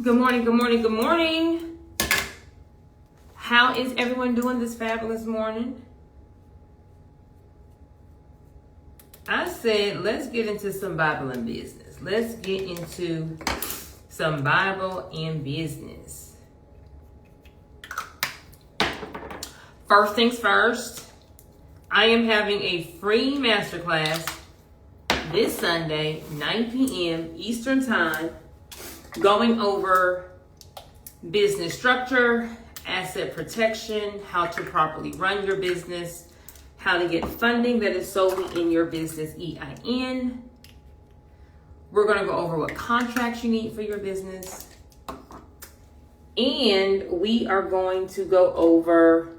Good morning, good morning, good morning. How is everyone doing this fabulous morning? I said, let's get into some Bible and business. Let's get into some Bible and business. First things first, I am having a free masterclass this Sunday, 9 p.m. Eastern Time, going over business structure, asset protection, how to properly run your business, how to get funding that is solely in your business EIN. We're going to go over what contracts you need for your business. And we are going to go over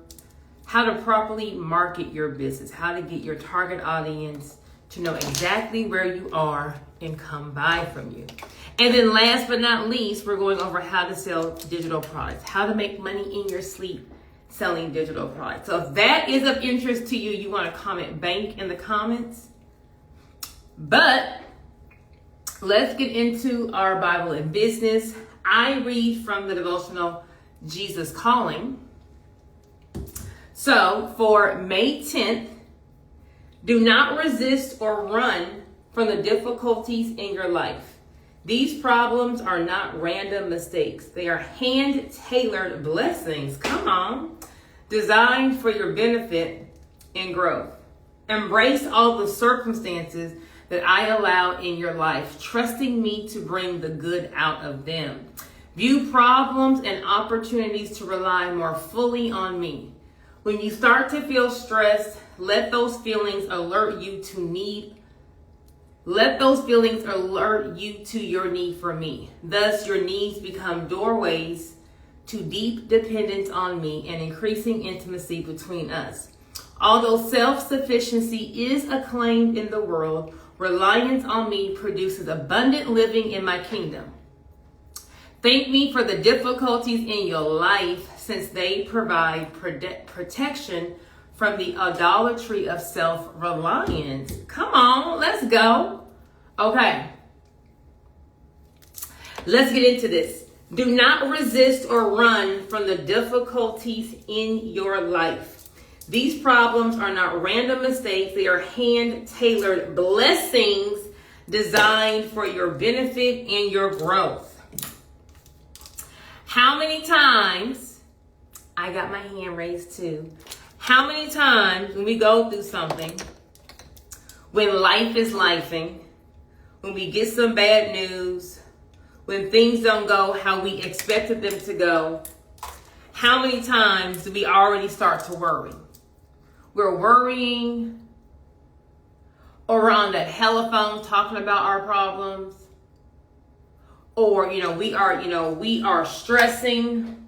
how to properly market your business, how to get your target audience to know exactly where you are and come buy from you. And then last but not least, we're going over how to sell digital products, how to make money in your sleep selling digital products. So if that is of interest to you, you want to comment bank in the comments. But let's get into our Bible and business. I read from the devotional Jesus Calling. So for May 10th, do not resist or run from the difficulties in your life. These problems are not random mistakes. They are hand-tailored blessings, come on, designed for your benefit and growth. Embrace all the circumstances that I allow in your life, trusting me to bring the good out of them. View problems and opportunities to rely more fully on me. When you start to feel stressed, let those feelings alert you to your need for me. Thus, your needs become doorways to deep dependence on me and increasing intimacy between us. Although self-sufficiency is acclaimed in the world, reliance on me produces abundant living in my kingdom. Thank me for the difficulties in your life, since they provide protection from the idolatry of self-reliance. Come on, let's go. Okay. Let's get into this. Do not resist or run from the difficulties in your life. These problems are not random mistakes. They are hand-tailored blessings designed for your benefit and your growth. How many times, I got my hand raised too. How many times when we go through something, when life is lifing, when we get some bad news, when things don't go how we expected them to go, how many times do we already start to worry? We're worrying, or we're on that telephone talking about our problems, or, we are stressing,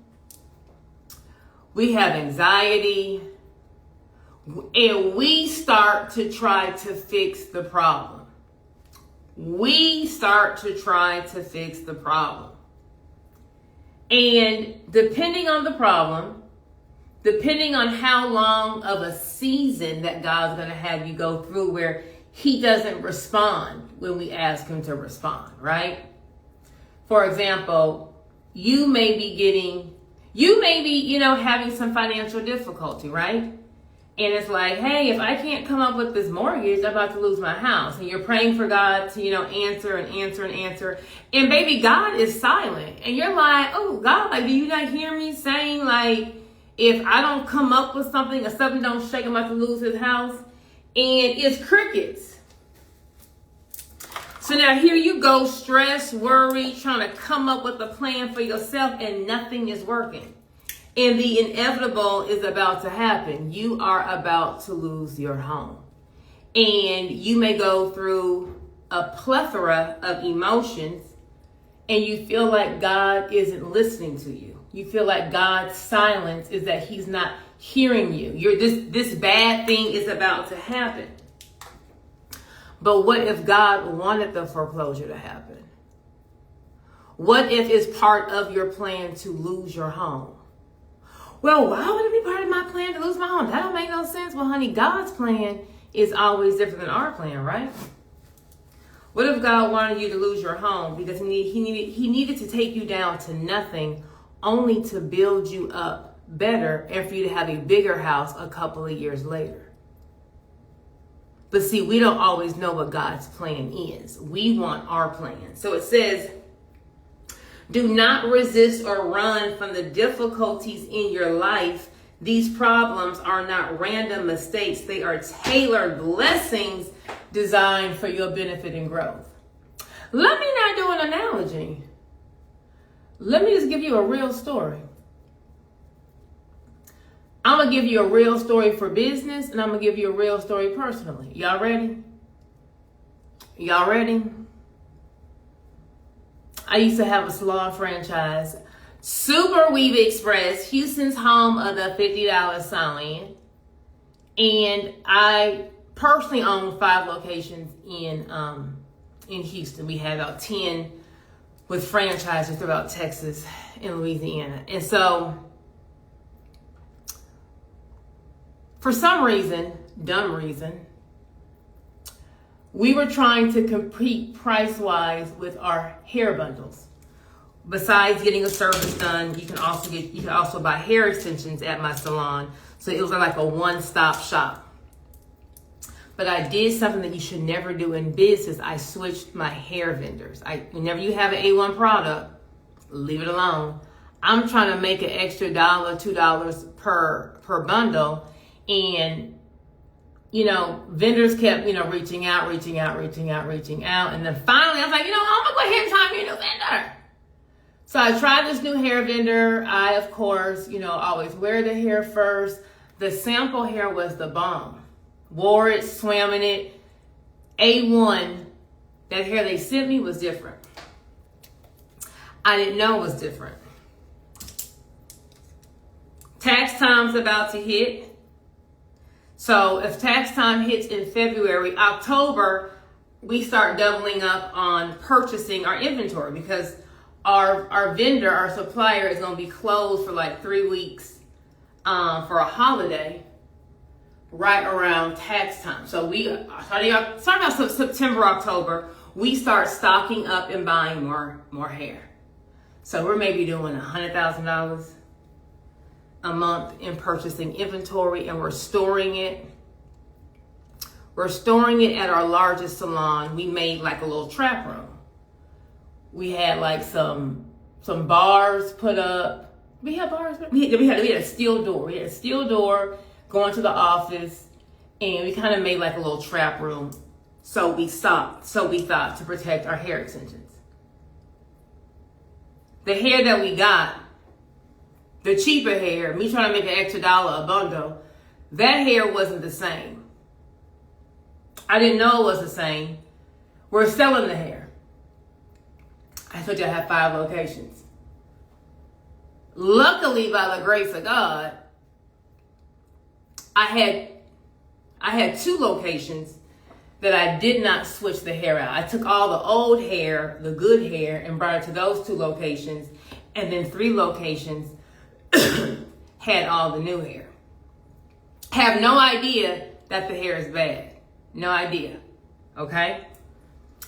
we have anxiety, and we start to try to fix the problem. And depending on the problem, depending on how long of a season that God's going to have you go through where he doesn't respond when we ask him to respond, right? For example, you may be having some financial difficulty, right? And it's like, hey, if I can't come up with this mortgage, I'm about to lose my house. And you're praying for God to, answer. And baby, God is silent. And you're like, oh, God, do you not hear me saying, if I don't come up with something or something don't shake, I'm about to lose his house? And it's crickets. So now here you go, stressed, worried, trying to come up with a plan for yourself, and nothing is working. And the inevitable is about to happen. You are about to lose your home. And you may go through a plethora of emotions, and you feel like God isn't listening to you. You feel like God's silence is that he's not hearing you. This bad thing is about to happen. But what if God wanted the foreclosure to happen? What if it's part of your plan to lose your home? Well, why would it be part of my plan to lose my home? That don't make no sense. Well, honey, God's plan is always different than our plan, right? What if God wanted you to lose your home because he needed to take you down to nothing only to build you up better and for you to have a bigger house a couple of years later? But see, we don't always know what God's plan is. We want our plan. So it says, do not resist or run from the difficulties in your life. These problems are not random mistakes. They are tailored blessings designed for your benefit and growth. Let me not do an analogy. Let me just give you a real story. I'm going to give you a real story for business, and I'm going to give you a real story personally. Y'all ready? Y'all ready? I used to have a salon franchise, Super Weave Express, Houston's home of the $50 salon. And I personally own 5 locations in Houston. We had about 10 with franchises throughout Texas and Louisiana. And so, for some reason, dumb reason, we were trying to compete price-wise with our hair bundles. Besides getting a service done, you can also buy hair extensions at my salon. So it was like a one-stop shop. But I did something that you should never do in business. I switched my hair vendors. Whenever you have an A1 product, leave it alone. I'm trying to make an extra $1, $2 per bundle. And, vendors kept, reaching out. And then finally I was like, I'm going to go ahead and try a new vendor. So I tried this new hair vendor. I, of course, always wear the hair first. The sample hair was the bomb. Wore it, swam in it. A1, that hair they sent me was different. I didn't know it was different. Tax time's about to hit. So if tax time hits in February, October, we start doubling up on purchasing our inventory because our vendor, our supplier, is going to be closed for like 3 weeks for a holiday right around tax time. So we starting out September, October, we start stocking up and buying more hair. So we're maybe doing $100,000 a month in purchasing inventory, and we're storing it. We're storing it at our largest salon. We made like a little trap room. We had like some bars put up. We had bars. We had a steel door. We had a steel door going to the office, and we kind of made like a little trap room. So we thought to protect our hair extensions. The hair that we got, the cheaper hair, me trying to make an extra $1 a bundle, that hair wasn't the same. I didn't know it was the same. We're selling the hair. I told you I had 5 locations. Luckily, by the grace of God, I had 2 locations that I did not switch the hair out. I took all the old hair, the good hair, and brought it to those 2 locations, and then 3 locations had all the new hair. Have no idea that the hair is bad. No idea. Okay?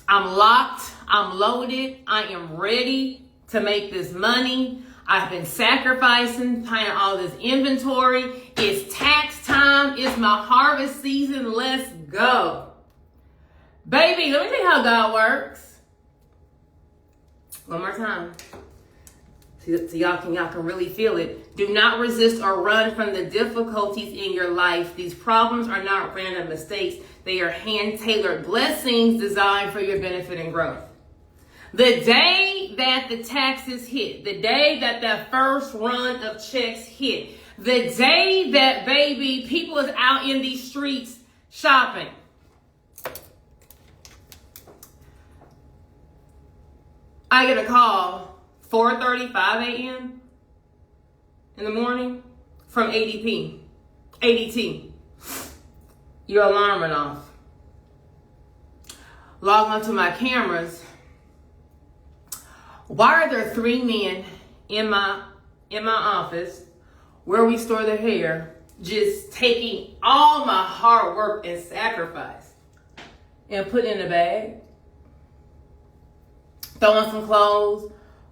I'm locked. I'm loaded. I am ready to make this money. I've been sacrificing, buying all this inventory. It's tax time. It's my harvest season. Let's go. Baby, let me tell you how God works. One more time. So y'all can really feel it. Do not resist or run from the difficulties in your life. These problems are not random mistakes. They are hand-tailored blessings designed for your benefit and growth. The day that the taxes hit, the day that that first run of checks hit, the day that, baby, people is out in these streets shopping. I get a call 4:35 a.m. in the morning from ADT. Your alarm went off. Log onto my cameras. Why are there 3 men in my office where we store the hair, just taking all my hard work and sacrifice and put in a bag? throw on some clothes,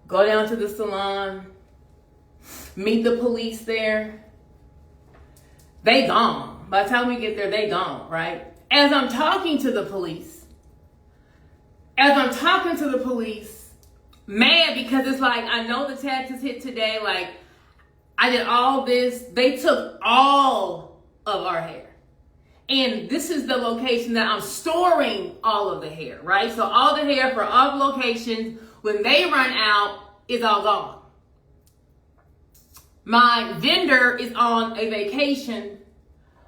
go down to the salon, meet the police there. They gone. By the time we get there, they gone, right? As I'm talking to the police, mad because it's like, I know the taxes hit today. Like, I did all this. They took all of our hair. And this is the location that I'm storing all of the hair, right? So all the hair for all the locations, when they run out, is all gone. My vendor is on a vacation,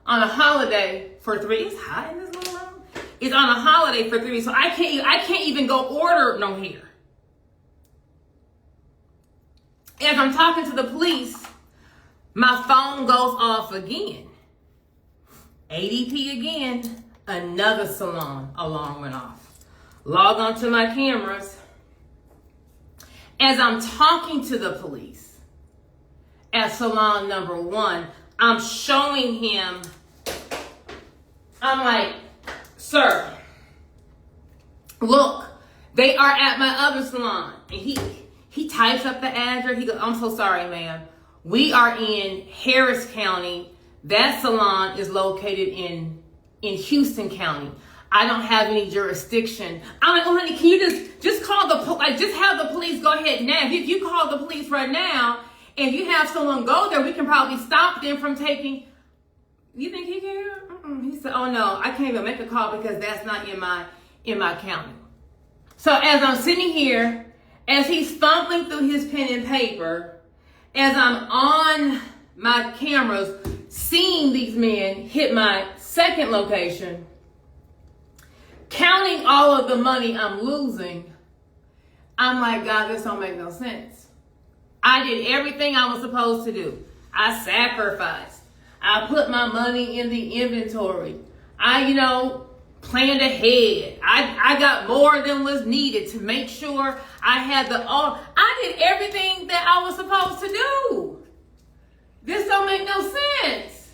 on a holiday for 3 weeks. It's hot in this little room. It's on a holiday for 3 weeks, so I can't even go order no hair. As I'm talking to the police, my phone goes off again. ADP again, another salon alarm went off. Log on to my cameras. As I'm talking to the police at salon number 1, I'm showing him, I'm like, sir, look, they are at my other salon. And he types up the address. He goes, I'm so sorry, ma'am. We are in Harris County. That salon is located in Houston County. I don't have any jurisdiction. I'm like, oh honey, can you just call just have the police go ahead now. If you call the police right now and you have someone go there, we can probably stop them from taking. You think he can? He said, oh no, I can't even make a call because that's not in my county. So as I'm sitting here, as he's fumbling through his pen and paper, as I'm on my cameras, seeing these men hit my second location, counting all of the money I'm losing, I'm like, God, this don't make no sense. I did everything I was supposed to do. I sacrificed. I put my money in the inventory. I, planned ahead. I got more than was needed to make sure I had I did everything that I was supposed to do. This don't make no sense.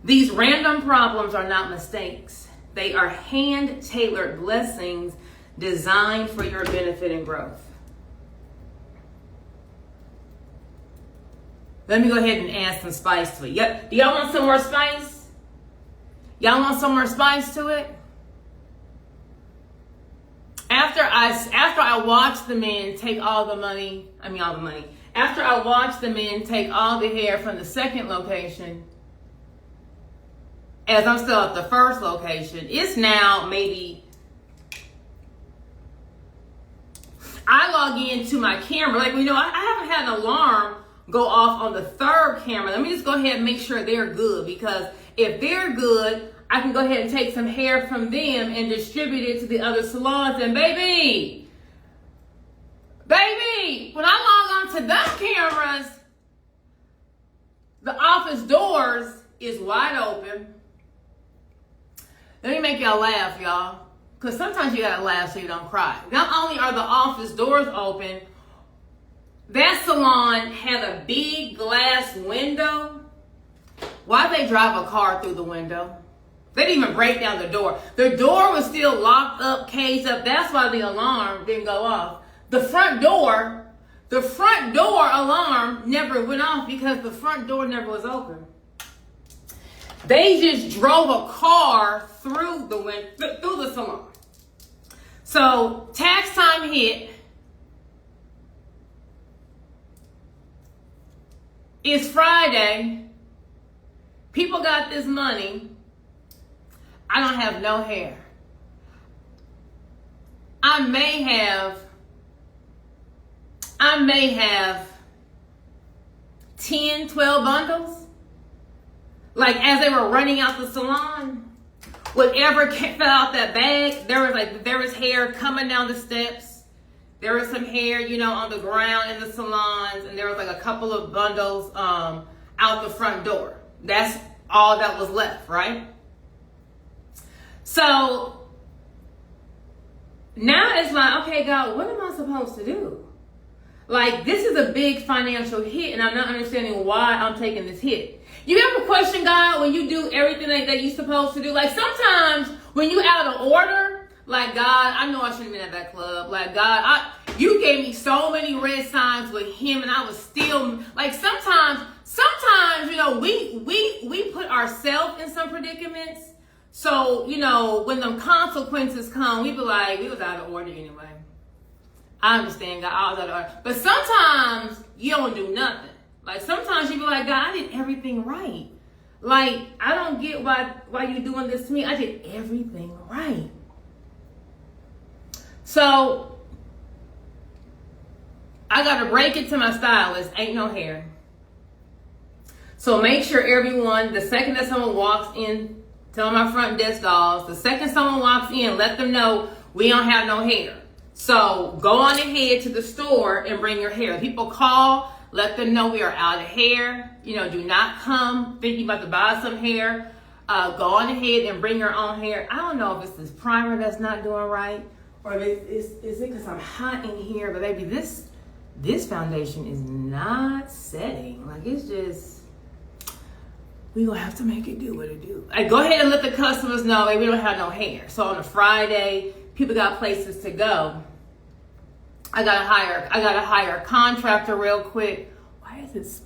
These random problems are not mistakes. They are hand-tailored blessings designed for your benefit and growth. Let me go ahead and add some spice to it. Yep. Do y'all want some more spice? Y'all want some more spice to it? After I watched the men take all the money, after I watched the men take all the hair from the second location, as I'm still at the first location, it's now maybe, I log into my camera, I haven't had an alarm go off on the third camera. Let me just go ahead and make sure they're good, because if they're good, I can go ahead and take some hair from them and distribute it to the other salons. And baby, when I log on to those cameras, the office doors is wide open. Let me make y'all laugh, y'all, because sometimes you gotta laugh so you don't cry. Not only are the office doors open, that salon had a big glass window. Why'd they drive a car through the window? They didn't even break down the door. The door was still locked up, caged up. That's why the alarm didn't go off. The front door alarm never went off because the front door never was open. They just drove a car through the salon. So tax time hit. It's Friday. People got this money. I don't have no hair. I may have 10, 12 bundles. As they were running out the salon, whatever fell out that bag, there was hair coming down the steps. There was some hair, on the ground in the salons, and there was a couple of bundles out the front door. That's all that was left, right? So now it's okay, God, what am I supposed to do? This is a big financial hit, and I'm not understanding why I'm taking this hit. You ever question God when you do everything that you're supposed to do? Like sometimes when you out of order, like God, I know I shouldn't have been at that club. Like God, you gave me so many red signs with him, and I was still like sometimes, you know, we put ourselves in some predicaments. So, you know, when them consequences come, we be like, we was out of order anyway. I understand, God, I was out of order. But sometimes you don't do nothing. Like sometimes you be like, God, I did everything right. Like, I don't get why you doing this to me. I did everything right. So I gotta break it to my stylist, ain't no hair. So make sure everyone, the second that someone walks in, tell my front desk dolls, the second someone walks in, let them know we don't have no hair. So go on ahead to the store and bring your hair. People call, let them know we are out of hair. You know, do not come thinking about to buy some hair. Go on ahead and bring your own hair. I don't know if it's this primer that's not doing right, or is it because I'm hot in here, but baby, this foundation is not setting. Like it's just, we gonna have to make it do what it do. Like, go ahead and let the customers know, hey, we don't have no hair. So on a Friday, people got places to go. I gotta hire a contractor real quick. Why is this?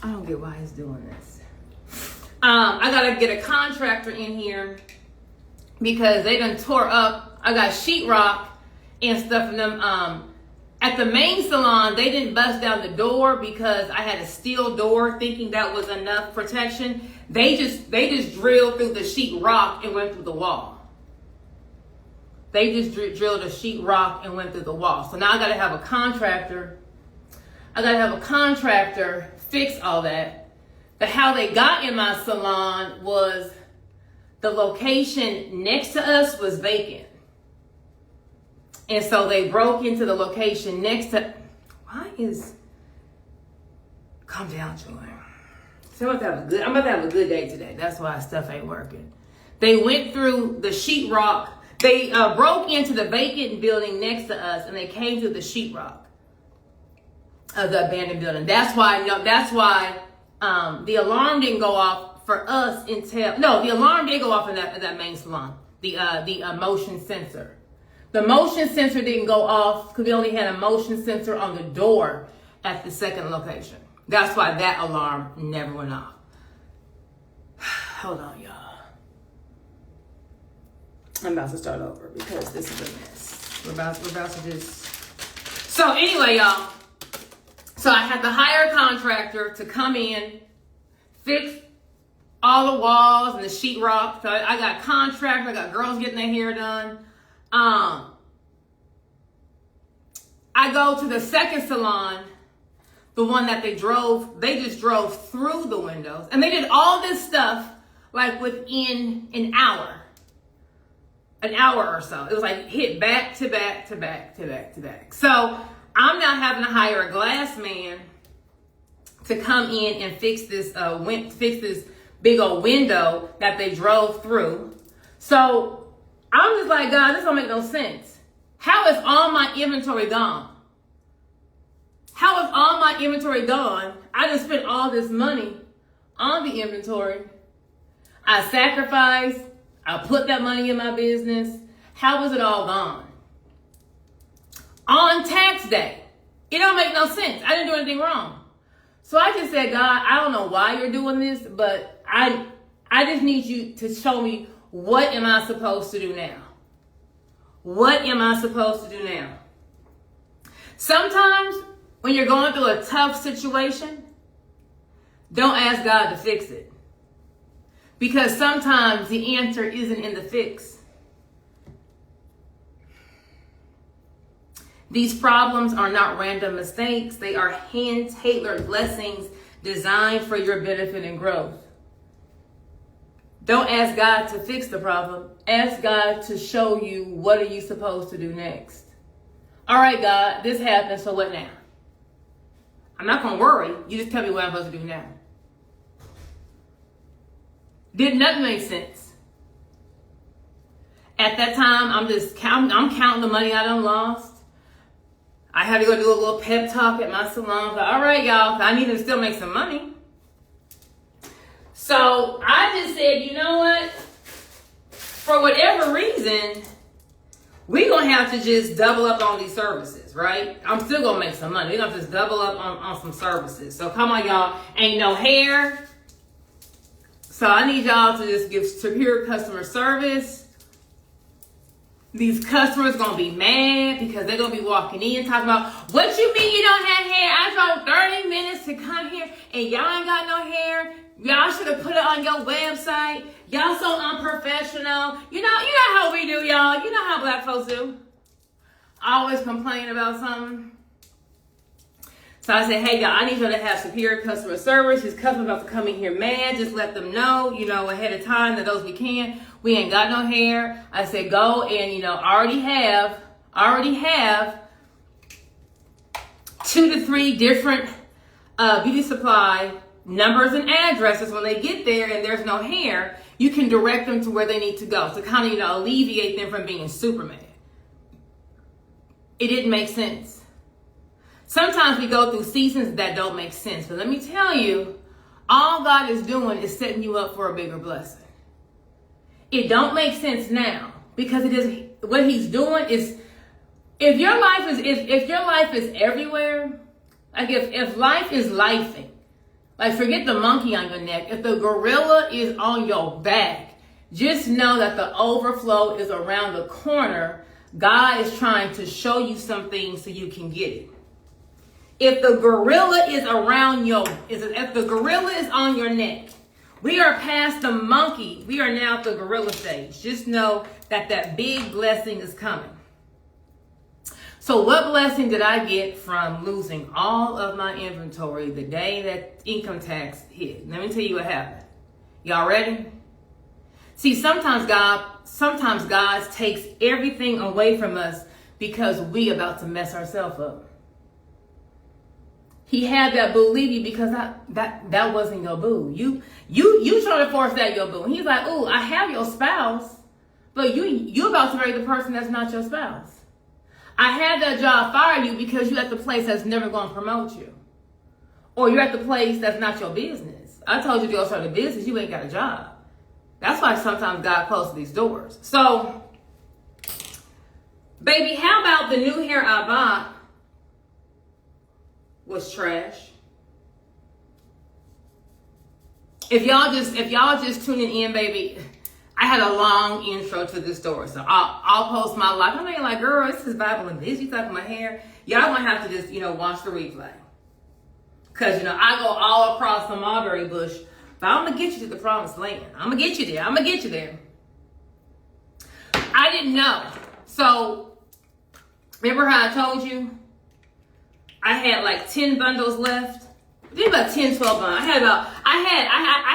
I don't get why he's doing this. I gotta get a contractor in here because they done tore up. I got sheetrock and stuff in them. At the main salon, they didn't bust down the door because I had a steel door, thinking that was enough protection. They just drilled through the sheetrock and went through the wall. They just drilled a sheetrock and went through the wall. So now I gotta have a contractor. Fix all that. But how they got in my salon was the location next to us was vacant. And so they broke into the location next to, calm down, Joy. So I'm about to have a good day today. That's why stuff ain't working. They went through the sheetrock. They broke into the vacant building next to us, and they came through the sheetrock of the abandoned building. That's why the alarm didn't go off for us the alarm did go off in that main salon. The motion sensor. The motion sensor didn't go off because we only had a motion sensor on the door at the second location. That's why that alarm never went off. Hold on, y'all. I'm about to start over because this is a mess. We're about to just... So anyway, y'all. So I had to hire a contractor to come in, fix all the walls and the sheetrock. So I got contractors, I got girls getting their hair done. I go to the second salon, the one that they just drove through the windows. And they did all this stuff like within an hour or so. It was like hit back to back to back to back to back. So I'm now having to hire a glass man to come in and fix this big old window that they drove through. So I'm just like, God, this don't make no sense. How is all my inventory gone? How is all my inventory gone? I just spent all this money on the inventory. I sacrificed. I put that money in my business. How was it all gone? On tax day. It don't make no sense. I didn't do anything wrong. So I just said, God, I don't know why you're doing this, but I just need you to show me, what am I supposed to do now? What am I supposed to do now? Sometimes when you're going through a tough situation, don't ask God to fix it. Because sometimes the answer isn't in the fix. These problems are not random mistakes. They are hand-tailored blessings designed for your benefit and growth. Don't ask God to fix the problem. Ask God to show you, what are you supposed to do next? All right, God, this happened, so what now? I'm not going to worry. You just tell me what I'm supposed to do now. Did nothing make sense. At that time, I'm counting the money I done lost. I had to go do a little pep talk at my salon. All right, y'all, I need to still make some money. So I just said, you know what? For whatever reason, we're going to have to just double up on these services, right? I'm still going to make some money. We're going to just double up on some services. So come on, y'all. Ain't no hair. So I need y'all to just give superior customer service. These customers going to be mad because they're going to be walking in talking about, what you mean you don't have hair? I drove 30 minutes to come here and y'all ain't got no hair. Y'all should have put it on your website. Y'all so unprofessional. You know how we do, y'all. You know how black folks do. Always complain about something. So I said, hey, y'all, I need y'all to have superior customer service. These customers about to come in here mad. Just let them know, ahead of time that those we can. We ain't got no hair. I said, go and, already have 2 to 3 different beauty supply numbers and addresses. When they get there and there's no hair, you can direct them to where they need to go to kind of, alleviate them from being super mad. It didn't make sense. Sometimes we go through seasons that don't make sense. But let me tell you, all God is doing is setting you up for a bigger blessing. It don't make sense now because it is what he's doing is if your life is everywhere, like if life is lifing, like forget the monkey on your neck, if the gorilla is on your back, just know that the overflow is around the corner. God is trying to show you some things so you can get it. If the gorilla is if the gorilla is on your neck, we are past the monkey. We are now at the gorilla stage. Just know that big blessing is coming. So what blessing did I get from losing all of my inventory the day that income tax hit? Let me tell you what happened. Y'all ready? See, sometimes God takes everything away from us because we about to mess ourselves up. He had that boo leave you because that wasn't your boo. You trying to force that your boo. And he's like, ooh, I have your spouse, but you about to marry the person that's not your spouse. I had that job fire you because you're at the place that's never going to promote you. Or you're at the place that's not your business. I told you to go start a business, you ain't got a job. That's why sometimes God closes these doors. So, baby, how about the new hair I bought was trash? If y'all just tuning in, baby, I had a long intro to this story, so I'll post my life. I know you're like, girl, this is Bible and this. You talking about hair? Y'all gonna have to just watch the replay, cause I go all across the mulberry bush, but I'm gonna get you to the promised land. I'm gonna get you there. I didn't know. So remember how I told you I had like 10 bundles left? Maybe about 10, 12 bundles. I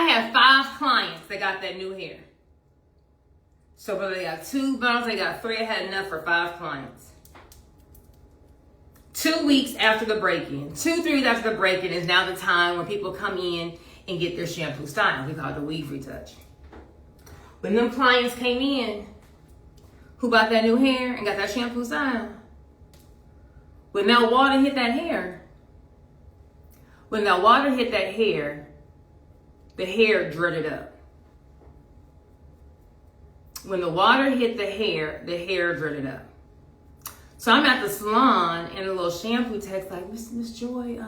had 5 clients that got that new hair. So whether they got 2 bundles, they got 3, I had enough for 5 clients. 2 weeks after the break-in, 2-3 weeks after the break-in is now the time when people come in and get their shampoo style. We call it the weave retouch. When them clients came in who bought that new hair and got that shampoo style, when that water hit that hair, the hair dreaded up. When the water hit the hair dreaded up. So I'm at the salon and a little shampoo text like, Miss Joy,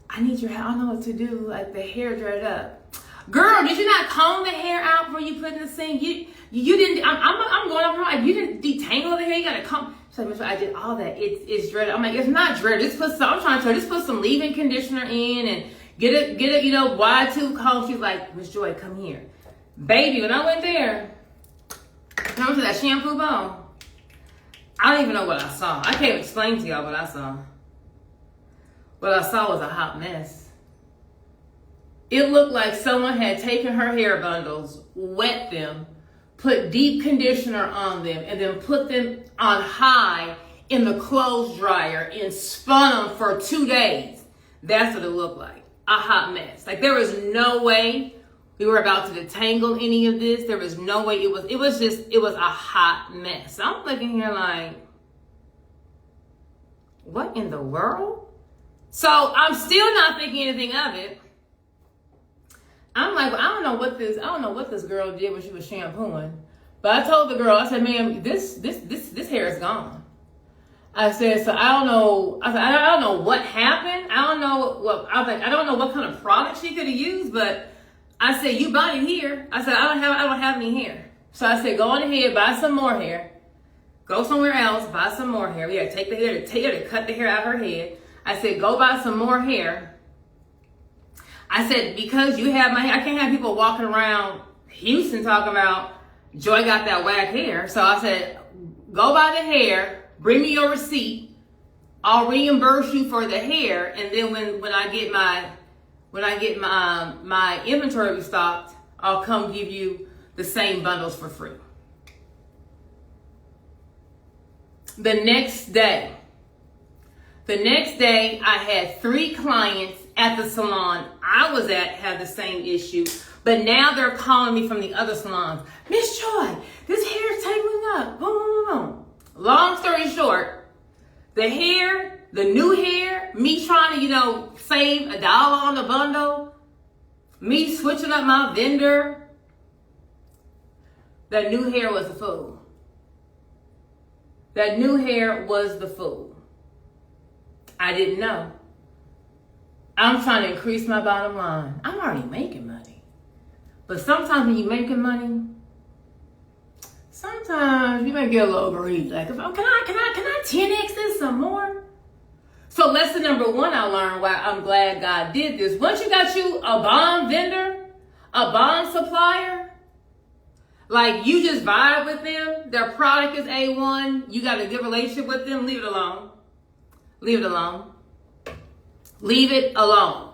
I need your help. I don't know what to do. Like the hair dreaded up. Girl, did you not comb the hair out before you put in the sink? You didn't. I'm going up her. You didn't detangle the hair. You gotta comb. She's like, Miss Joy, I did all that. It's dreaded. I'm like, it's not dreaded. I'm trying to tell you, just put some leave-in conditioner in and get it, wide tooth comb. She's like, Miss Joy, come here, baby. When I went there. Come to that shampoo bowl. I don't even know what I saw. I can't explain to y'all what I saw. What I saw was a hot mess. It looked like someone had taken her hair bundles, wet them, put deep conditioner on them, and then put them on high in the clothes dryer and spun them for 2 days. That's what it looked like. A hot mess. Like there was no way we were about to detangle any of this. There was no way. It was a hot mess. So I'm looking here like, What in the world? So I'm still not thinking anything of it. I'm like, well, I don't know what this girl did when she was shampooing. But I told the girl, I said, ma'am, this hair is gone. I said, so I don't know. I said, I don't know what happened. I don't know what, I was like, I don't know what kind of product she could have used, but I said, you bought it here. I said, I don't have any hair. So I said, go on ahead, buy some more hair. Go somewhere else, buy some more hair. Yeah, take her to cut the hair out of her head. I said, go buy some more hair. I said, because you have my hair, I can't have people walking around Houston talking about Joy got that whack hair. So I said, go buy the hair, bring me your receipt. I'll reimburse you for the hair, and then when I get my inventory restocked, I'll come give you the same bundles for free. The next day, I had 3 clients at the salon I was at have the same issue, but now they're calling me from the other salons. Miss Joy, this hair is tangling up. Boom, boom, boom. Long story short, the new hair, me trying to, save $1 on the bundle, me switching up my vendor, that new hair was a fool. That new hair was the fool. I didn't know. I'm trying to increase my bottom line. I'm already making money. But sometimes when you're making money, sometimes you may get a little greedy. Like, can I 10x this some more? So lesson number 1 I learned, why I'm glad God did this. Once you got you a bomb vendor, a bomb supplier, like you just vibe with them, their product is A1, you got a good relationship with them, leave it alone. Leave it alone. Leave it alone.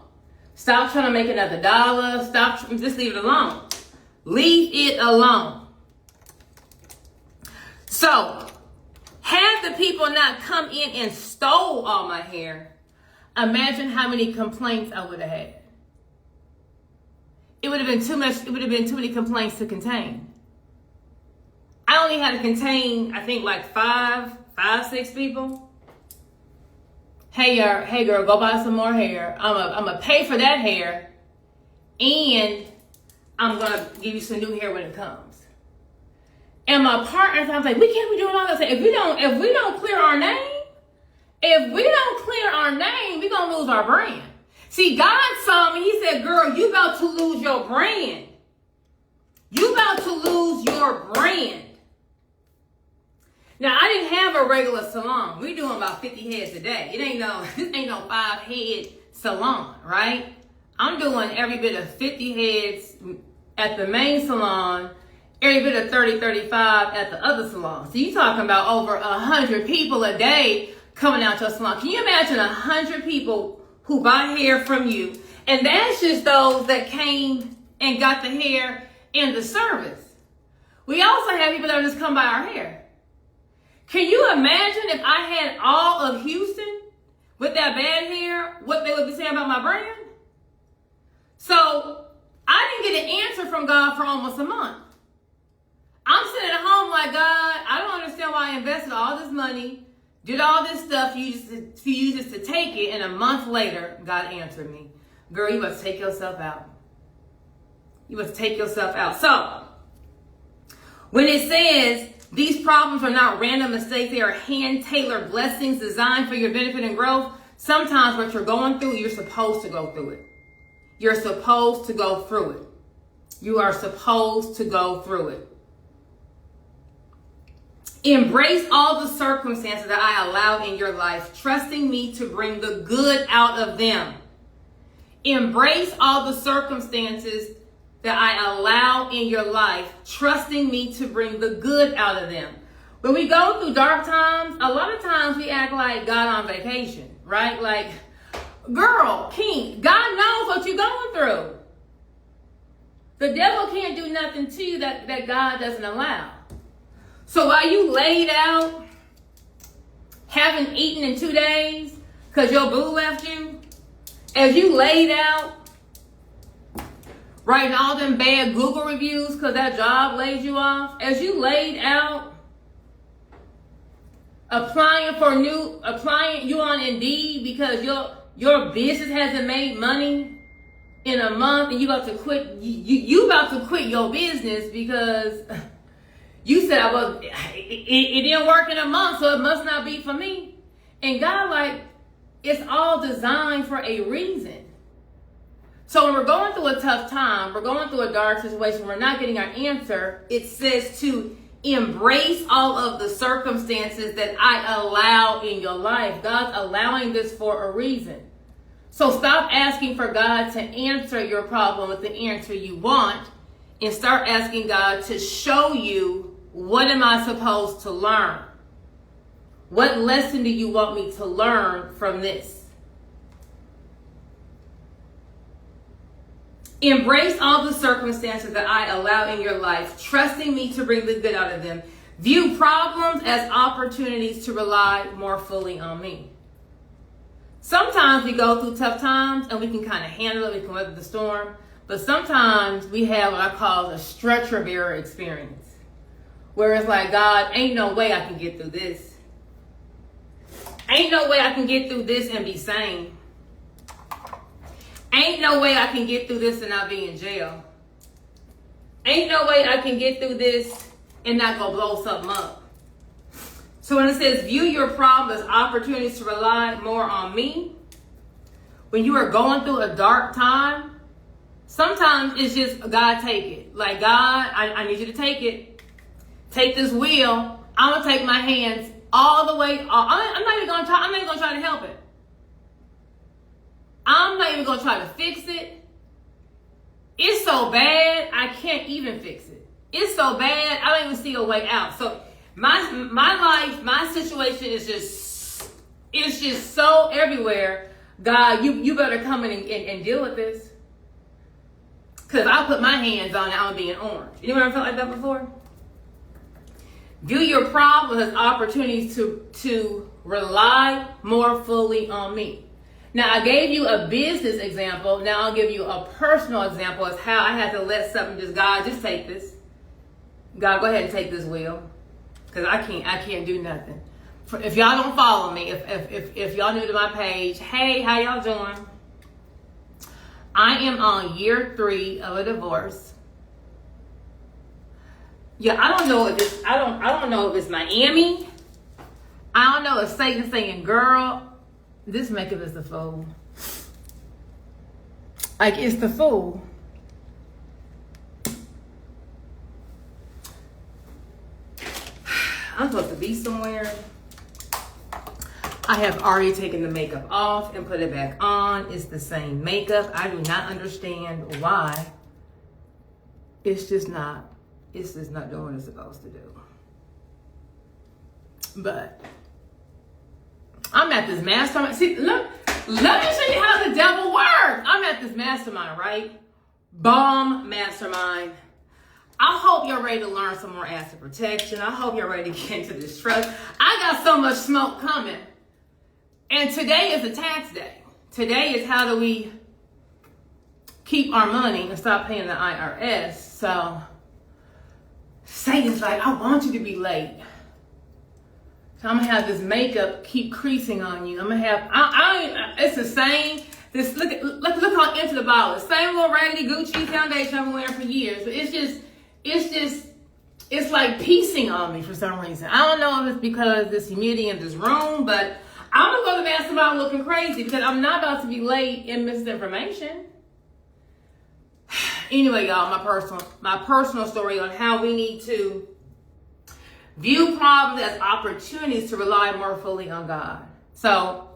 Stop trying to make another dollar. Just leave it alone. Leave it alone. So, had the people not come in and stole all my hair, imagine how many complaints I would have had. It would have been too much. It would have been too many complaints to contain. I only had to contain, I think, like 6 people. Hey girl, go buy some more hair. I'm gonna pay for that hair, and I'm gonna give you some new hair when it comes. And my partner, I was like, we can't be doing all this. If we don't clear our name, we're gonna lose our brand. See, God saw me. He said, girl, you about to lose your brand. You about to lose your brand. Now, I didn't have a regular salon. We're doing about 50 heads a day. This ain't no 5-head salon, right? I'm doing every bit of 50 heads at the main salon, every bit of 30, 35 at the other salon. So you're talking about over 100 people a day coming out to a salon. Can you imagine 100 people who buy hair from you? And that's just those that came and got the hair and the service. We also have people that just come buy our hair. Can you imagine if I had all of Houston with that bad hair, what they would be saying about my brand? So I didn't get an answer from God for almost a month. I'm sitting at home like, God, I don't understand why I invested all this money, did all this stuff for you just to take it, and a month later, God answered me. Girl, you must take yourself out. You must take yourself out. So, when it says, these problems are not random mistakes, they are hand-tailored blessings designed for your benefit and growth. Sometimes what you're going through, you're supposed to go through it. You're supposed to go through it. You are supposed to go through it. Embrace all the circumstances that I allow in your life, trusting me to bring the good out of them. Embrace all the circumstances that I allow in your life, trusting me to bring the good out of them. When we go through dark times, a lot of times we act like God on vacation, right? Like, girl, king, God knows what you're going through. The devil can't do nothing to you that God doesn't allow. So while you laid out, haven't eaten in 2 days because your boo left you, as you laid out, writing all them bad Google reviews because that job laid you off, as you laid out, applying you on Indeed because your business hasn't made money in a month and you about to quit. You about to quit your business because you said it didn't work in a month, so it must not be for me. And God, like, it's all designed for a reason. So when we're going through a tough time, we're going through a dark situation, we're not getting our answer, it says to embrace all of the circumstances that I allow in your life. God's allowing this for a reason. So stop asking for God to answer your problem with the answer you want and start asking God to show you, what am I supposed to learn? What lesson do you want me to learn from this? Embrace all the circumstances that I allow in your life, trusting me to bring the good out of them. View problems as opportunities to rely more fully on me. Sometimes we go through tough times and we can kind of handle it, we can weather the storm. But sometimes we have what I call a stretcher bearer experience, where it's like, God, ain't no way I can get through this. Ain't no way I can get through this and be sane. Ain't no way I can get through this and not be in jail. Ain't no way I can get through this and not go blow something up. So when it says view your problem as opportunities to rely more on me, when you are going through a dark time, sometimes it's just, God, take it. Like, God, I need you to take it. Take this wheel. I'm going to take my hands all the way. I'm not even going to try to help it. I'm not even going to try to fix it. It's so bad, I can't even fix it. It's so bad, I don't even see a way out. So my life, my situation is just so everywhere. God, you better come in and deal with this. Because if I put my hands on it, I'm being orange. Anyone ever felt like that before? View your problems as opportunities to rely more fully on me. Now, I gave you a business example. Now I'll give you a personal example as how I had to let something just take this. God, go ahead and take this wheel. Because I can't do nothing. If y'all don't follow me, if y'all new to my page, hey, how y'all doing? I am on year 3 of a divorce. Yeah, I don't know if it's Miami. I don't know if Satan's saying, girl, this makeup is the fool. Like, it's the fool. I'm supposed to be somewhere. I have already taken the makeup off and put it back on. It's the same makeup. I do not understand why. It's just not doing what it's supposed to do. But I'm at this mastermind. See, let me show you how the devil works. I'm at this mastermind, right? Bomb mastermind. I hope you're ready to learn some more asset protection. I hope you're ready to get into this trust. I got so much smoke coming. And today is a tax day. Today is how do we keep our money and stop paying the IRS. So Satan's like, I want you to be late. So I'm gonna have this makeup keep creasing on you. I'm gonna have, it's the same. This look how into the bottle. The same little raggedy Gucci foundation I've been wearing for years. But it's like piecing on me for some reason. I don't know if it's because there's humidity in this room, but I'm gonna go to the mastermind looking crazy because I'm not about to be late in misinformation. Anyway, y'all, my personal story on how we need to view problems as opportunities to rely more fully on God. So,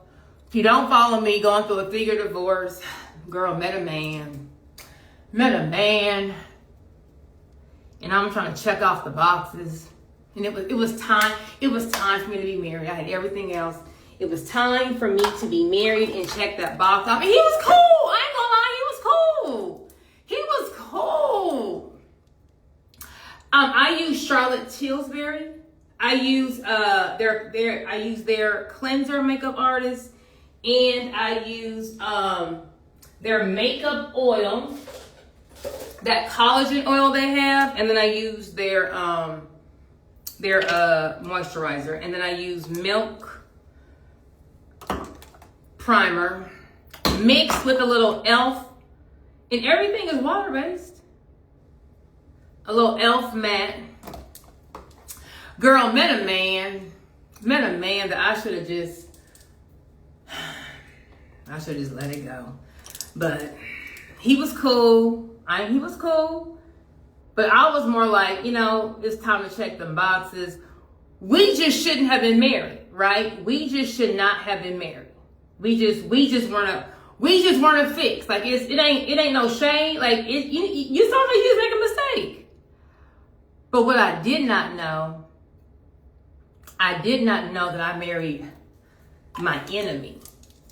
if you don't follow me, going through a 3-year divorce, girl, met a man, and I'm trying to check off the boxes. And it was time for me to be married. I had everything else. It was time for me to be married and check that box off. And he was cool. I ain't gonna lie, he was cool. He was cool. I use Charlotte Tilbury. I use their cleanser makeup artist, and I use their makeup oil, that collagen oil they have, and then I use their their moisturizer. And then I use Milk Primer mixed with a little e.l.f. And everything is water-based. A little e.l.f. matte. Girl, met a man that I should have just let it go. But he was cool. He was cool. But I was more like, it's time to check them boxes. We just shouldn't have been married, right? We just should not have been married. We just weren't a fix. Like it ain't no shame. Like you saw me just make a mistake. But what I did not know that I married my enemy.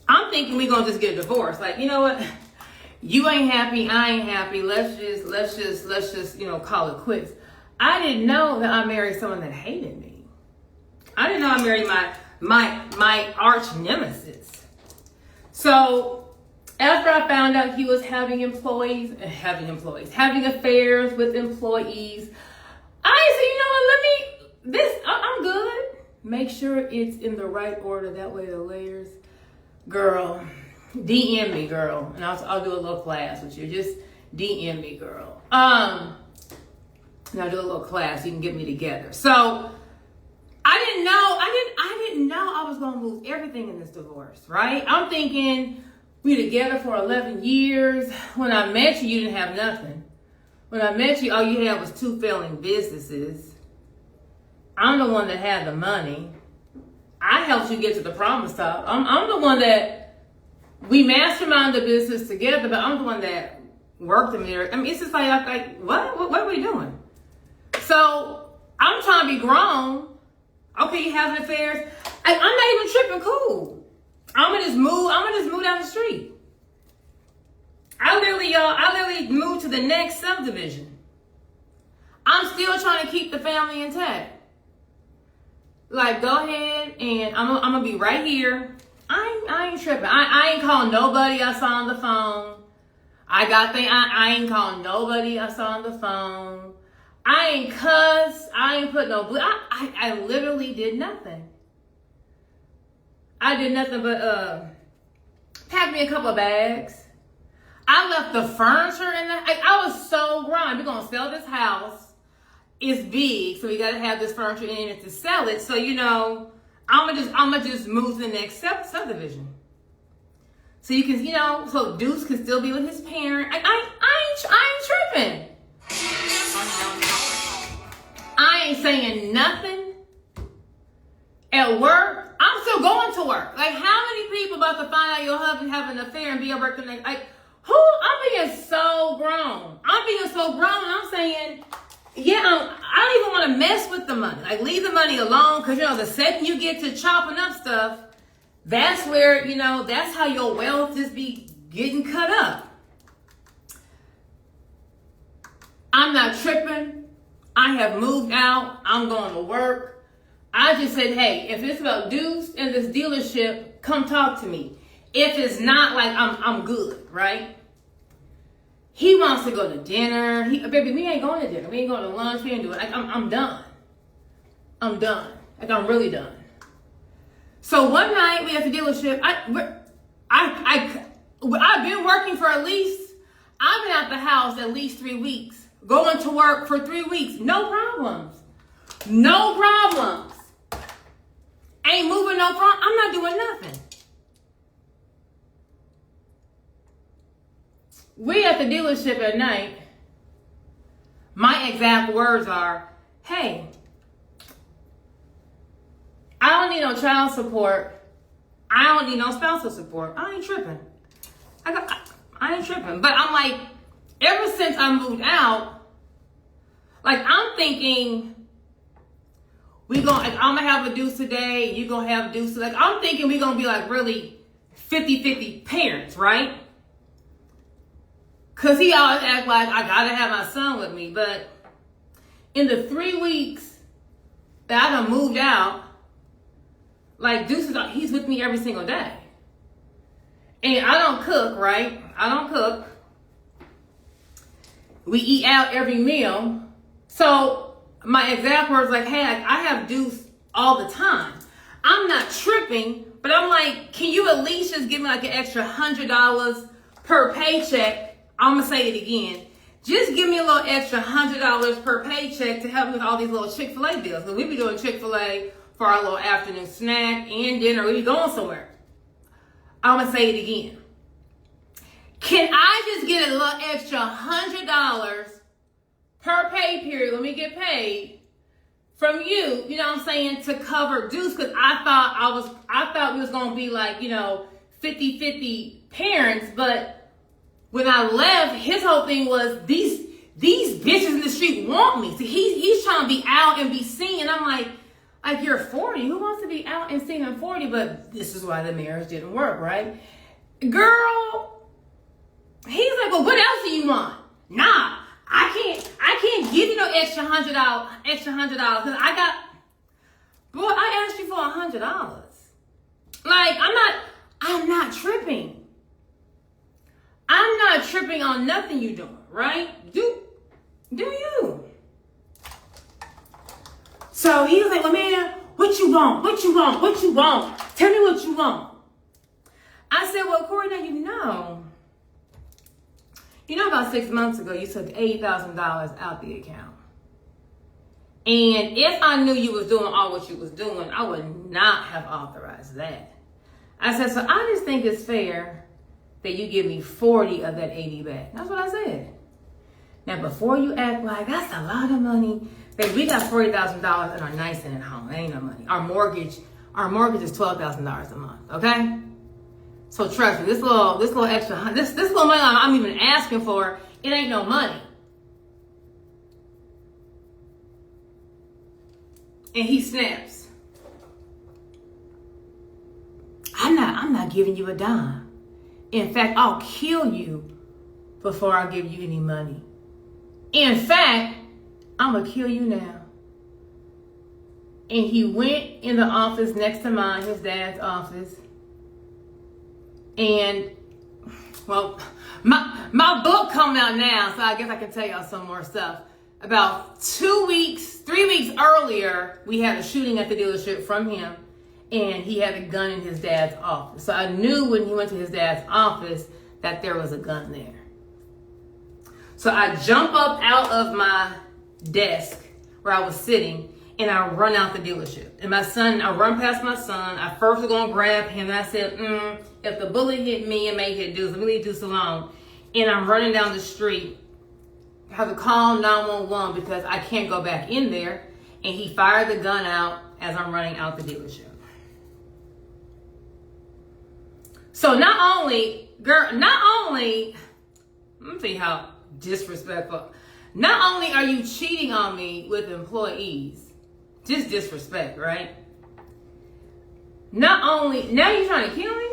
I'm thinking we're gonna just get a divorce. Like, you know what? You ain't happy, I ain't happy. Let's just, call it quits. I didn't know that I married someone that hated me. I didn't know I married my arch nemesis. So after I found out he was having affairs with employees, I said, I'm good. Make sure it's in the right order. That way the layers, girl, DM me, girl. And I'll do a little class with you. Just DM me, girl. And I'll do a little class. You can get me together. So I didn't know I was going to lose everything in this divorce, right? I'm thinking we were together for 11 years. When I met you, you didn't have nothing. When I met you, all you had was 2 failing businesses. I'm the one that had the money. I helped you get to the promised top. I'm the one that we mastermind the business together, but I'm the one that worked in there. I mean, it's just like what are we doing? So I'm trying to be grown. Okay, you having affairs. I'm not even tripping. Cool. I'm gonna just move down the street. I literally moved to the next subdivision. I'm still trying to keep the family intact. Like, go ahead and I'm gonna be right here. I ain't tripping. I ain't calling nobody I saw on the phone. I ain't calling nobody I saw on the phone. I ain't cuss. I ain't put no I literally did nothing. I did nothing but pack me a couple of bags. I left the furniture in I was so grown. We're gonna sell this house. It's big, so we gotta have this furniture in it to sell it. So I'm gonna just move to the next subdivision. So you can, so Deuce can still be with his parent. I ain't tripping. I ain't saying nothing. At work, I'm still going to work. Like, how many people about to find out your husband having an affair and be at work the next? Like, I'm being so grown. I'm saying, yeah, I don't even want to mess with the money. Like, leave the money alone, because, the second you get to chopping up stuff, that's where, that's how your wealth just be getting cut up. I'm not tripping. I have moved out. I'm going to work. I just said, hey, if it's about Deuce and this dealership, come talk to me. If it's not, like, I'm good, right? He wants to go to dinner. Baby, we ain't going to dinner. We ain't going to lunch. We ain't doing it. Like, I'm done. I'm done. Like, I'm really done. So one night we at the dealership. I've been working for I've been at the house at least 3 weeks. Going to work for 3 weeks. No problems. No problems. Ain't moving no problem. I'm not doing nothing. We at the dealership at night. My exact words are, hey, I don't need no child support. I don't need no spousal support. I ain't tripping. I ain't tripping. But I'm like, ever since I moved out, like, I'm thinking I'm gonna have a Deuce today, you gonna have Deuce. Like, I'm thinking we're gonna be like really 50-50 parents, right? Cause he always act like I gotta have my son with me. But in the 3 weeks that I done moved out, like, Deuce he's with me every single day. And I don't cook, right? I don't cook. We eat out every meal. So my exact words like, hey, I have dues all the time. I'm not tripping, but I'm like, can you at least just give me like an extra $100 per paycheck? I'm gonna say it again. Just give me a little extra $100 per paycheck to help me with all these little Chick-fil-A deals. Because we be doing Chick-fil-A for our little afternoon snack and dinner. We be going somewhere. I'm gonna say it again. Can I just get a little extra $100 per pay period when we get paid from you, you know what I'm saying, to cover dues? Because I thought we was gonna be like, 50-50 parents, but when I left, his whole thing was these bitches in the street want me. So he's trying to be out and be seen, and I'm like you're 40. Who wants to be out and seen at 40? But this is why the marriage didn't work, right? Girl, he's like, well, what else do you want? Nah, I can't give you no extra $100, because boy, I asked you for $100. Like, I'm not tripping. I'm not tripping on nothing you doing, right? Do you? So he was like, well, man, what you want? What you want? What you want? Tell me what you want. I said, well, Corey, now about 6 months ago, you took $80,000 out the account. And if I knew you was doing all what you was doing, I would not have authorized that. I said, so I just think it's fair that you give me 40 of that 80 back. That's what I said. Now, before you act like that's a lot of money, baby, we got $40,000 in our nightstand at home. That ain't no money. Our mortgage is $12,000 a month. Okay. So trust me, this little extra, this little money I'm even asking for, it ain't no money. And he snaps. I'm not giving you a dime. In fact, I'll kill you before I give you any money. In fact, I'm gonna kill you now. And he went in the office next to mine, his dad's office. And, well, my book coming out now, so I guess I can tell y'all some more stuff. About 3 weeks earlier, we had a shooting at the dealership from him, and he had a gun in his dad's office. So I knew when he went to his dad's office that there was a gun there. So I jump up out of my desk where I was sitting, and I run out the dealership. And I run past my son. I first was going to grab him, and I said, if the bullet hit me, it may hit Deuce. Let me leave Deuce alone. And I'm running down the street. I have to call 911 because I can't go back in there. And he fired the gun out as I'm running out the dealership. So let me see how disrespectful. Not only are you cheating on me with employees, just disrespect, right? Now you're trying to kill me?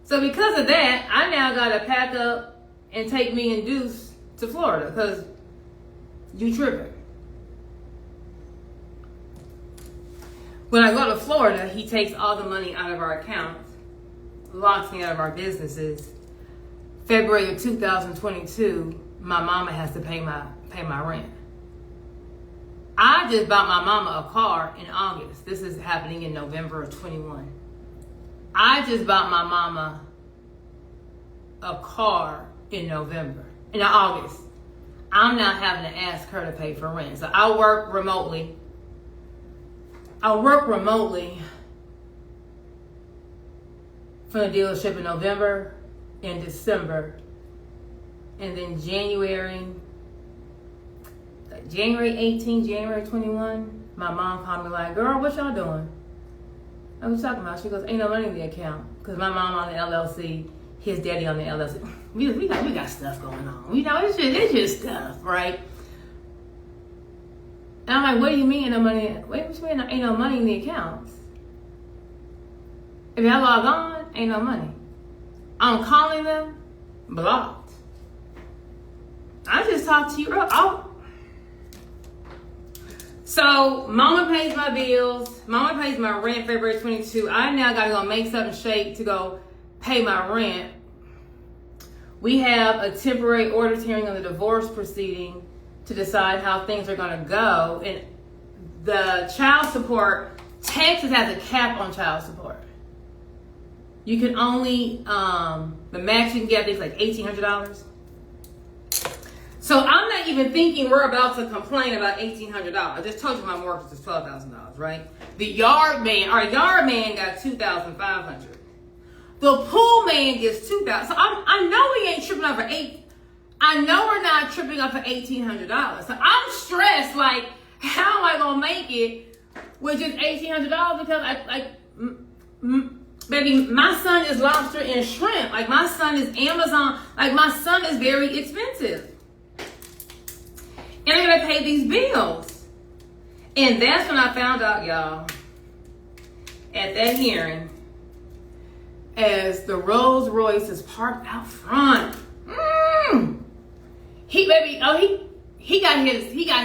So because of that, I now gotta pack up and take me and Deuce to Florida because you tripping. When I go to Florida, he takes all the money out of our accounts, locks me out of our businesses. February of 2022, my mama has to pay my rent. I just bought my mama a car in August. This is happening in November of 21. I just bought my mama a car in August. I'm now having to ask her to pay for rent. So I work remotely. From the dealership in November and December. And then January 18, January 21, my mom called me like, girl, what y'all doing? I was talking about. She goes, ain't no money in the account. Because my mom on the LLC, his daddy on the LLC. We got stuff going on. It's just stuff, right? And I'm like, what do you mean ain't no money? Wait, what you mean ain't no money in the accounts? If I log on, ain't no money. I'm calling them, blocked. I just talked to you earlier. So, mama pays my bills. Mama pays my rent February 22. I now got to go make something shake to go pay my rent. We have a temporary orders hearing on the divorce proceeding to decide how things are going to go. And the child support, Texas has a cap on child support. You can only, the max you can get, I think, is like $1,800. So I'm not even thinking we're about to complain about $1,800. I just told you my mortgage is $12,000, right? Our yard man got $2,500. The pool man gets $2,000. So I know we ain't tripping over I know we're not tripping up for $1,800. So I'm stressed, like, how am I gonna make it with just $1,800? Because baby, my son is lobster and shrimp. Like, my son is Amazon. Like, my son is very expensive. And I gotta pay these bills. And that's when I found out, y'all, at that hearing, as the Rolls Royce is parked out front. He got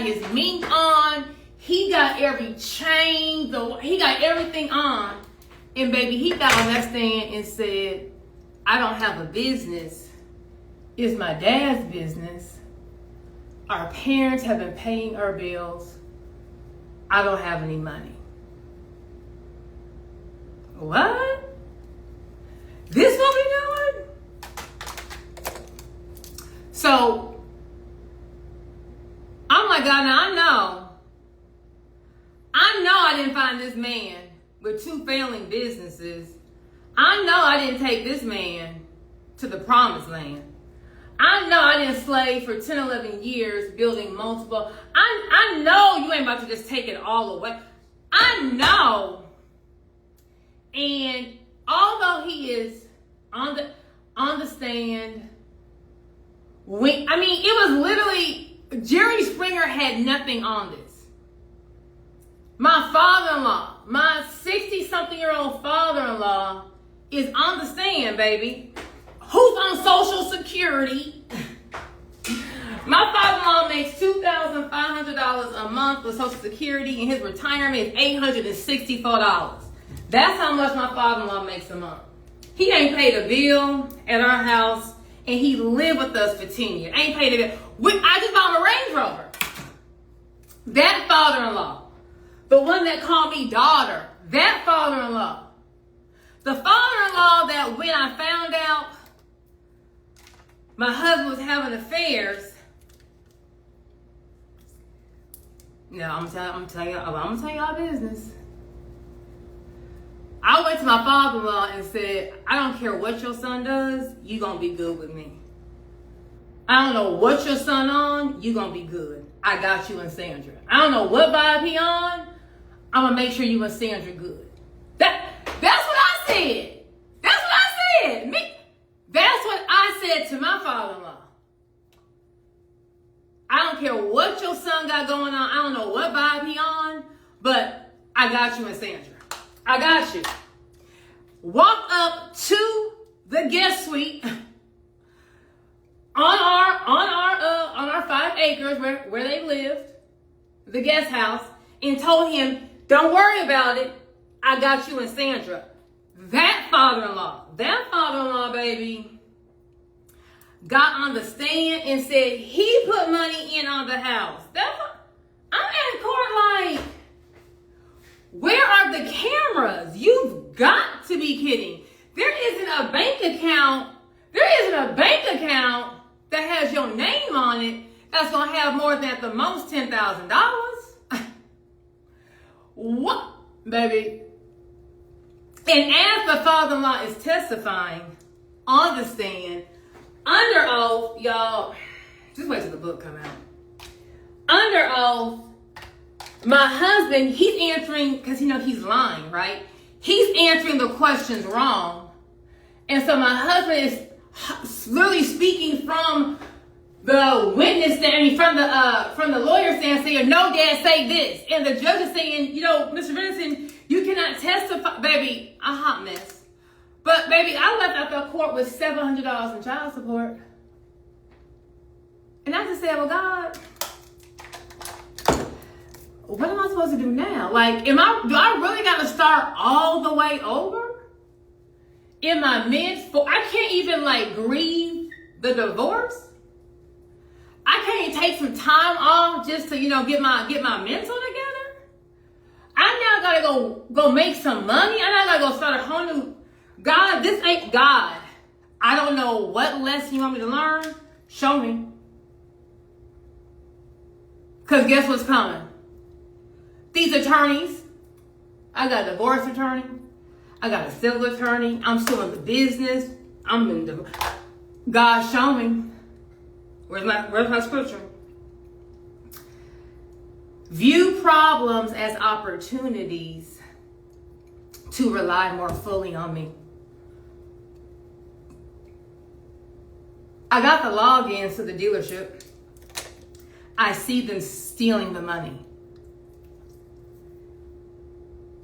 his mink on. He got every chain. He got everything on. And baby, he got on that stand and said, I don't have a business. It's my dad's business. Our parents have been paying our bills. I don't have any money. What? This what we doing? So, I'm like, God, now I know I didn't find this man with 2 failing businesses. I know I didn't take this man to the promised land. I know I didn't slave for 10, 11 years building multiple. I know you ain't about to just take it all away. I know. And although he is on the stand, it was literally, Jerry Springer had nothing on this. My father-in-law, my 60-something-year-old father-in-law is on the stand, baby. Who's on Social Security? My father-in-law makes $2,500 a month with Social Security, and his retirement is $864. That's how much my father-in-law makes a month. He ain't paid a bill at our house, and he lived with us for 10 years. Ain't paid a bill. I just bought him a Range Rover. That father-in-law, the one that called me daughter, that father-in-law, the father-in-law that when I found out my husband was having affairs. No, I'm gonna tell y'all business. I went to my father-in-law and said, I don't care what your son does, you gonna be good with me. I don't know what your son on, you gonna be good. I got you and Sandra. I don't know what vibe he on, I'm gonna make sure you and Sandra good. That's what I said. That's what I said. That's what I said to my father-in-law. I don't care what your son got going on. I don't know what vibe he on, but I got you and Sandra. I got you. Walk up to the guest suite on our 5 acres where they lived, the guest house, and told him, don't worry about it. I got you and Sandra. That father-in-law, baby, got on the stand and said he put money in on the house. I'm at court like, where are the cameras? You've got to be kidding. There isn't a bank account that has your name on it that's going to have more than at the most $10,000. What, baby? And as the father-in-law is testifying on the stand, under oath, y'all, just wait till the book come out. Under oath, my husband, he's answering, because he's lying, right? He's answering the questions wrong. And so my husband is literally speaking from the witness stand, from the lawyer stand, saying, no, Dad, say this. And the judge is saying, Mr. Venison, you cannot testify. Baby, a hot mess. But, baby, I left out the court with $700 in child support. And I just said, well, God, what am I supposed to do now? Like, do I really got to start all the way over? In my I can't even, grieve The divorce? I can't take some time off just to, get my mental together? I now gotta go make some money. I now gotta go start a whole new. God, this ain't God. I don't know what lesson you want me to learn. Show me. Because guess what's coming? These attorneys. I got a divorce attorney. I got a civil attorney. I'm still in the business. I'm in the. God, show me. Where's my scripture? View problems as opportunities to rely more fully on me. I got the logins to the dealership. I see them stealing the money.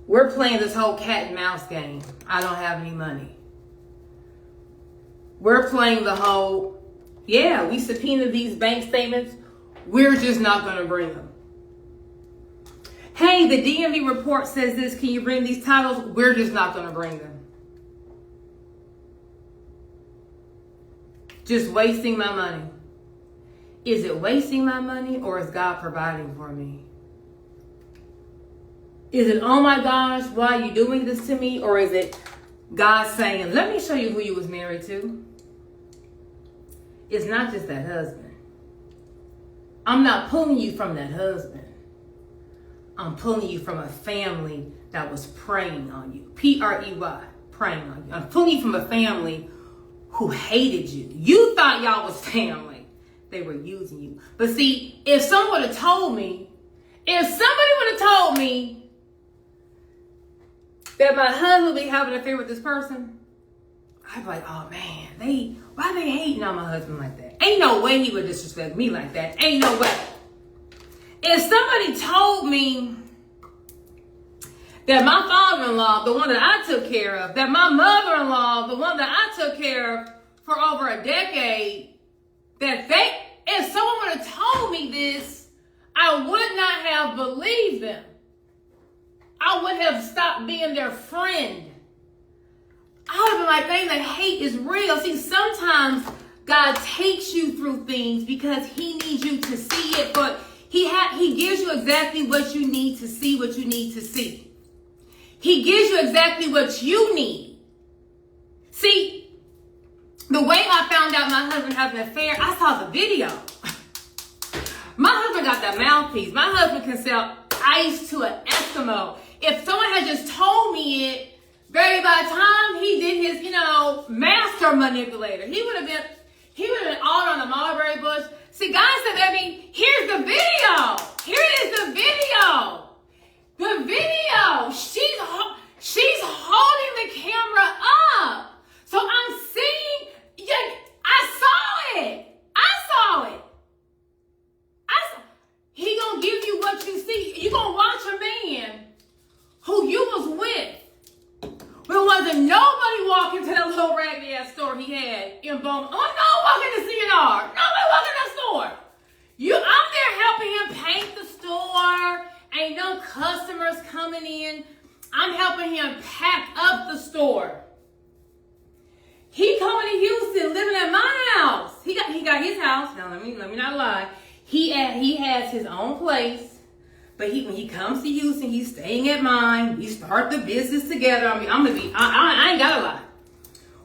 We're playing this whole cat and mouse game. I don't have any money. We're playing the whole, we subpoenaed these bank statements. We're just not going to bring them. Hey, the DMV report says this. Can you bring these titles? We're just not going to bring them. Just wasting my money. Is it wasting my money or is God providing for me? Is it, oh my gosh, why are you doing this to me? Or is it God saying, let me show you who you was married to? It's not just that husband. I'm not pulling you from that husband. I'm pulling you from a family that was preying on you. P-R-E-Y, preying on you. I'm pulling you from a family who hated you. You thought y'all was family. They were using you. But see, if somebody would have told me that my husband would be having an affair with this person, I'd be like, oh man, why they hating on my husband like that? Ain't no way he would disrespect me like that. Ain't no way. If somebody told me that my father-in-law, the one that I took care of, that my mother-in-law, the one that I took care of for over a decade, if someone would have told me this, I would not have believed them. I would have stopped being their friend. I would have been like, dang, the hate is real. See, sometimes God takes you through things because he needs you to see it, but he gives you exactly what you need to see, what you need to see. He gives you exactly what you need. See, the way I found out my husband had an affair, I saw the video. My husband got that mouthpiece. My husband can sell ice to an Eskimo. If someone had just told me it, baby, by the time he did his, master manipulator, he would have been all on the mulberry bush. See, God said, baby, here's the video. Here is the video. The video. She's holding the camera up. So I'm seeing, I saw it. He gonna give you what you see. You gonna watch a man who you was with. There wasn't nobody walking to that little raggedy ass store he had in Bowman. Oh, no, walking to CNR. Nobody walking to that store. I'm there helping him paint the store. Ain't no customers coming in. I'm helping him pack up the store. He coming to Houston, living at my house. He got his house. Now let me not lie. He has his own place, but when he comes to Houston, he's staying at mine. We start the business together. I ain't gotta lie.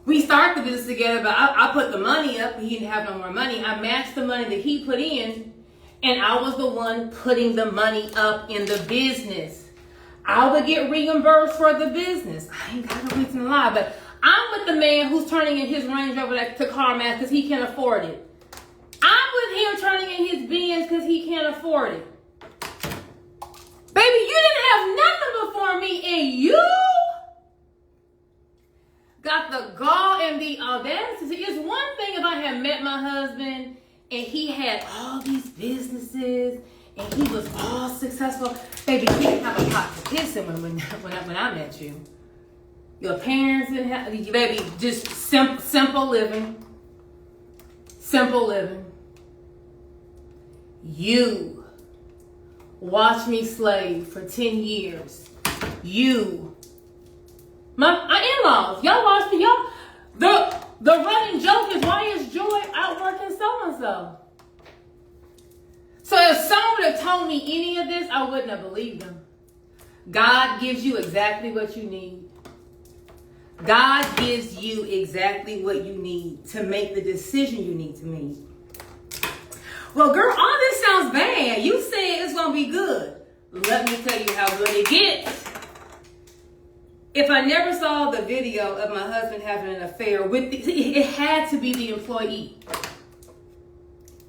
We start the business together, but I put the money up. He didn't have no more money. I matched the money that he put in, and I was the one putting the money up in the business. I would get reimbursed for the business. I ain't got no reason to lie, but I'm with the man who's turning in his Range Rover to CarMax because he can't afford it. I'm with him turning in his Benz because he can't afford it. Baby, you didn't have nothing before me, and you got the gall and the audacity. It's one thing if I had met my husband and he had all these businesses and he was all successful. Baby, you didn't have a pot to piss in when I met you. Your parents didn't have, baby, just simple living. Simple living. You watched me slave for 10 years. My in-laws, y'all watched me. The running joke is, why is Joy outworking so-and-so? So if someone would have told me any of this, I wouldn't have believed them. God gives you exactly what you need. God gives you exactly what you need to make the decision you need to make. Well, girl, all this sounds bad. You said it's going to be good. Let me tell you how good it gets. If I never saw the video of my husband having an affair with it had to be the employee.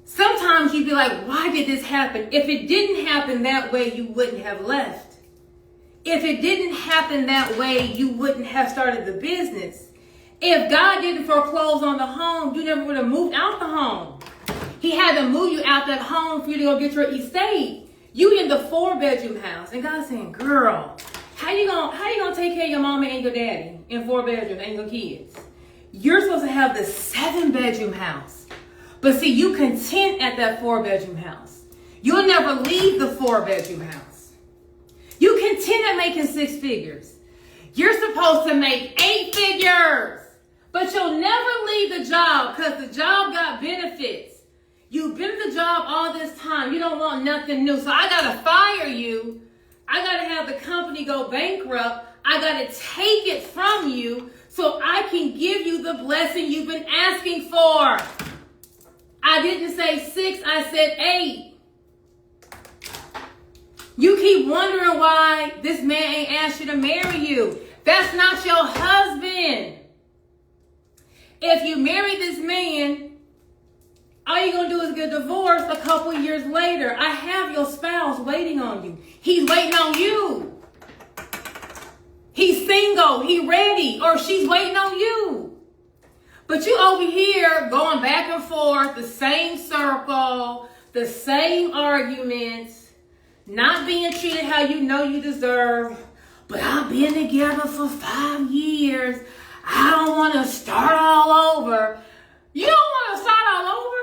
Sometimes you'd be like, why did this happen? If it didn't happen that way, you wouldn't have left. If it didn't happen that way, you wouldn't have started the business. If God didn't foreclose on the home, you never would have moved out the home. He had to move you out that home for you to go get your estate. You in the 4-bedroom house. And God's saying, girl, how you gonna take care of your mama and your daddy in 4 bedrooms and your kids? You're supposed to have the 7-bedroom house. But see, you content at that 4-bedroom house. You'll never leave the 4-bedroom house. You content at making 6 figures. You're supposed to make 8 figures. But you'll never leave the job because the job got benefits. You've been at the job all this time. You don't want nothing new. So I got to fire you. I got to have the company go bankrupt. I got to take it from you so I can give you the blessing you've been asking for. I didn't say 6, I said 8. You keep wondering why this man ain't asked you to marry you. That's not your husband. If you marry this man, all you're going to do is get divorced a couple years later. I have your spouse waiting on you. He's waiting on you. He's single. He ready. Or she's waiting on you. But you over here going back and forth, the same circle, the same arguments, not being treated how you know you deserve. But I've been together for 5 years. I don't want to start all over. You don't want to start all over?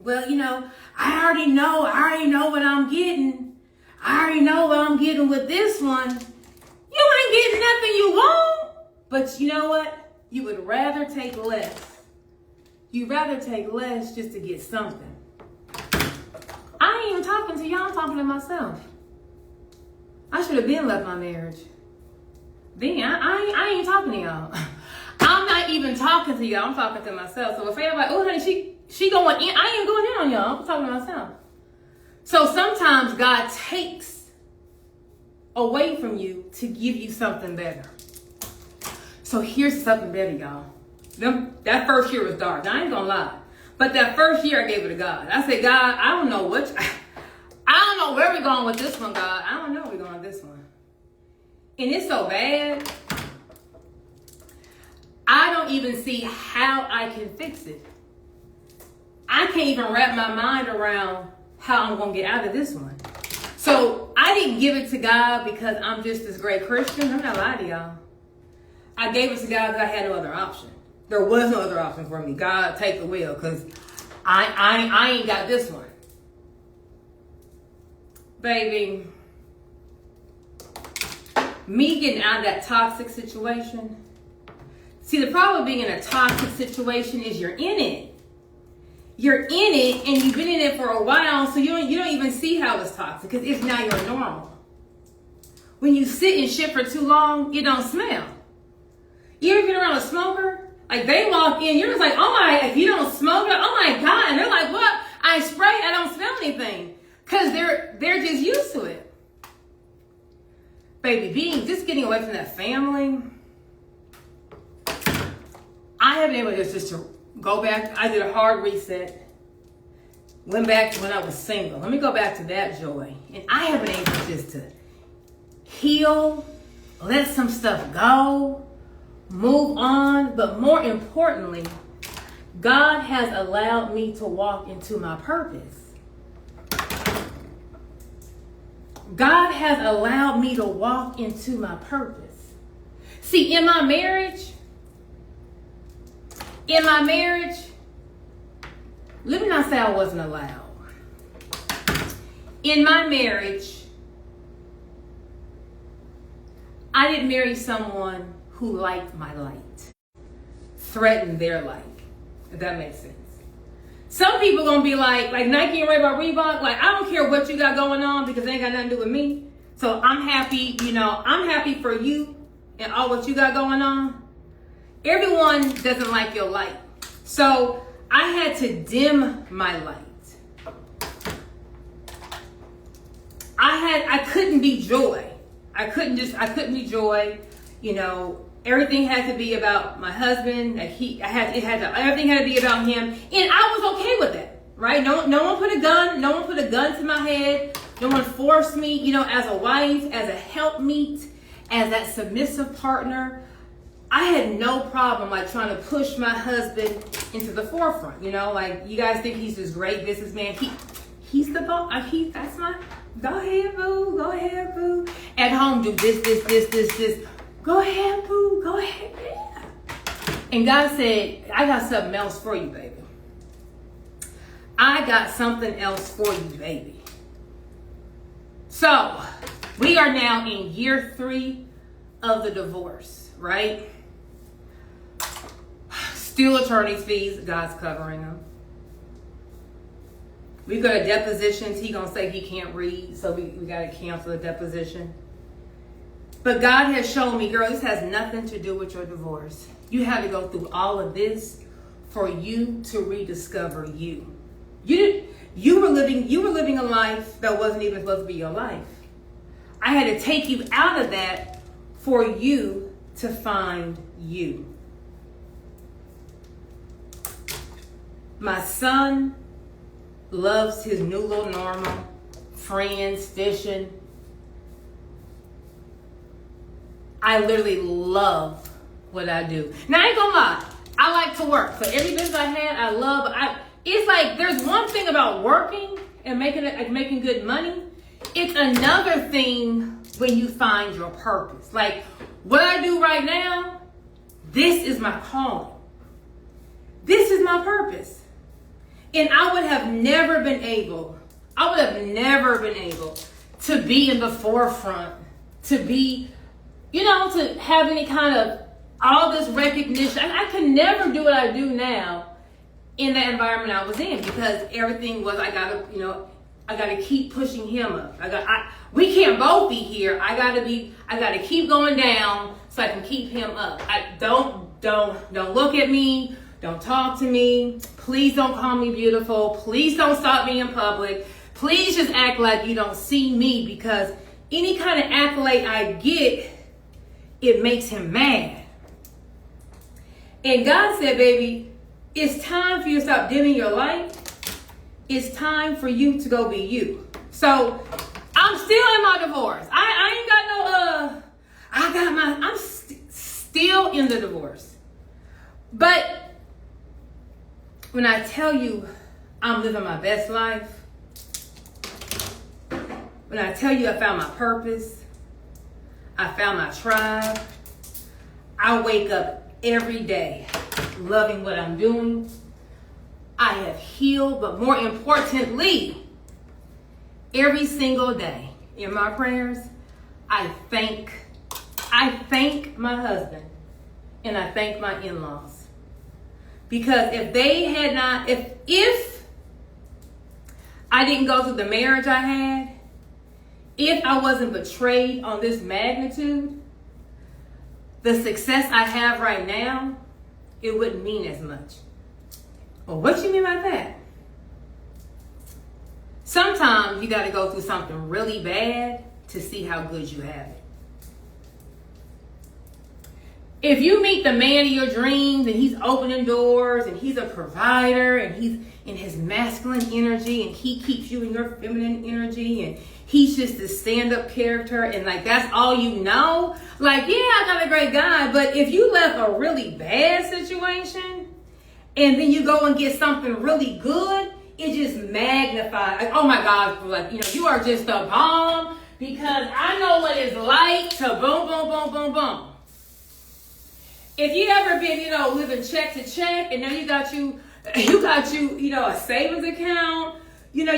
Well, I already know what I'm getting. I already know what I'm getting with this one. You ain't getting nothing you want. But you know what? You would rather take less. You'd rather take less just to get something. I ain't even talking to y'all. I'm talking to myself. I should have been left my marriage. Then I ain't talking to y'all. I'm not even talking to y'all. I'm talking to myself. So if everybody, oh honey, she going in, I ain't going in on y'all. I'm talking to myself. So sometimes God takes away from you to give you something better. So here's something better, y'all. That first year was dark. Now, I ain't gonna lie. But that first year I gave it to God. I said, God, I don't know where we're going with this one, God. I don't know where we're going with this one. And it's so bad. I don't even see how I can fix it. I can't even wrap my mind around how I'm going to get out of this one. So I didn't give it to God because I'm just this great Christian. I'm not lying to y'all. I gave it to God because I had no other option. There was no other option for me. God, take the wheel because I ain't got this one. Baby, me getting out of that toxic situation. See, the problem with being in a toxic situation is you're in it. You're in it and you've been in it for a while, so you don't even see how it's toxic because it's now your normal. When you sit in shit for too long, it don't smell. You ever been around a smoker? Like they walk in, you're just like, oh my, if you don't smoke, oh my God. And they're like, what? I spray, I don't smell anything. Because they're just used to it. Baby, just getting away from that family. I have been able just to go back. I did a hard reset. Went back to when I was single. Let me go back to that joy. And I have been able just to heal, let some stuff go, move on. But more importantly, God has allowed me to walk into my purpose. God has allowed me to walk into my purpose. See, in my marriage, let me not say I wasn't allowed. In my marriage, I didn't marry someone who liked my light. threaten their life, if that makes sense. Some people gonna be like Nike and Reebok, like, I don't care what you got going on because it ain't got nothing to do with me. So I'm happy, I'm happy for you and all what you got going on. Everyone doesn't like your light. So I had to dim my light. I couldn't be joy. I couldn't be joy. Everything had to be about my husband. Everything had to be about him. And I was okay with that, right? No one put a gun to my head. No one forced me, as a wife, as a helpmeet, as that submissive partner. I had no problem trying to push my husband into the forefront. You guys think he's this great businessman. He's the boss. That's my, go ahead, boo. At home, do this. Go ahead, boo. Go ahead, yeah. And God said, I got something else for you, baby. I got something else for you, baby. So, we are now in year 3 of the divorce, right? Still attorney's fees, God's covering them. We go to depositions, he gonna say he can't read, so we gotta cancel the deposition. But God has shown me, girl, this has nothing to do with your divorce. You had to go through all of this for you to rediscover you. You were living a life that wasn't even supposed to be your life. I had to take you out of that for you to find you. My son loves his new little normal, friends, fishing. I literally love what I do. Now, I ain't gonna lie. I like to work. So every business I had, I love. It's like there's one thing about working and making good money. It's another thing when you find your purpose. Like what I do right now, this is my calling. This is my purpose. And I would have never been able to be in the forefront, to be, to have any kind of all this recognition. I could never do what I do now in that environment I was in, because everything was, I gotta keep pushing him up. We can't both be here. I gotta keep going down so I can keep him up. Don't look at me. Don't talk to me. Please don't call me beautiful. Please don't stop me in public. Please just act like you don't see me, because any kind of accolade I get, it makes him mad. And God said, baby, it's time for you to stop dimming your light. It's time for you to go be you. So I'm still in my divorce. I'm still in the divorce. But when I tell you I'm living my best life, when I tell you I found my purpose, I found my tribe, I wake up every day loving what I'm doing. I have healed, but more importantly, every single day in my prayers, I thank my husband and I thank my in-laws. Because if they had not, if I didn't go through the marriage I had, if I wasn't betrayed on this magnitude, the success I have right now, it wouldn't mean as much. Well, what you mean by that? Sometimes you got to go through something really bad to see how good you have it. If you meet the man of your dreams and he's opening doors and he's a provider and he's in his masculine energy and he keeps you in your feminine energy and he's just this stand-up character and that's all you know, yeah, I got a great guy. But if you left a really bad situation and then you go and get something really good, it just magnifies. Oh my God, you are just a bomb, because I know what it's like to boom, boom, boom, boom, boom. If you ever been, living check to check, and now you got a savings account, you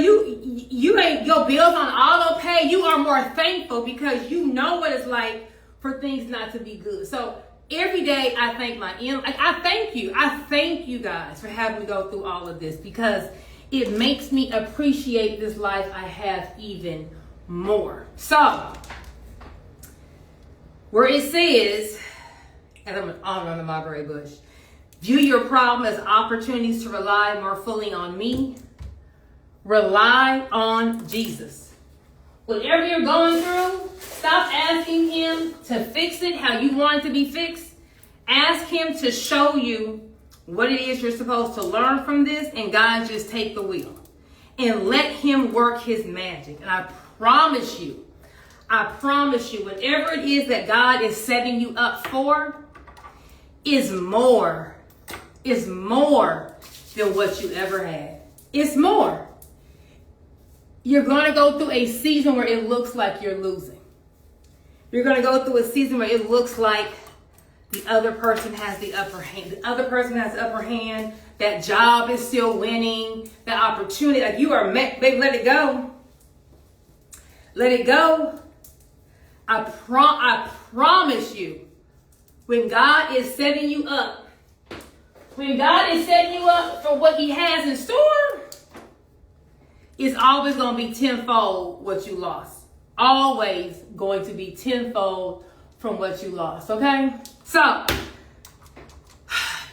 ain't, your bills on auto pay, you are more thankful because you know what it's like for things not to be good. So Every day I thank I thank you. I thank you guys for having me go through all of this, because it makes me appreciate this life I have even more. So, where it says, and I'm on the mulberry bush, view your problem as opportunities to rely more fully on me. Rely on Jesus. Whatever you're going through, stop asking him to fix it how you want it to be fixed. Ask him to show you what it is you're supposed to learn from this, and God, just take the wheel and let him work his magic. And I promise you, whatever it is that God is setting you up for is more than what you ever had. It's more. You're going to go through a season where it looks like you're losing. You're going to go through a season where it looks like the other person has the upper hand. The other person has the upper hand. That job is still winning. The opportunity, like you are met, baby, let it go. Let it go. I promise you, when God is setting you up, for what he has in store, it's always going to be tenfold what you lost. Always going to be tenfold from what you lost, okay? So,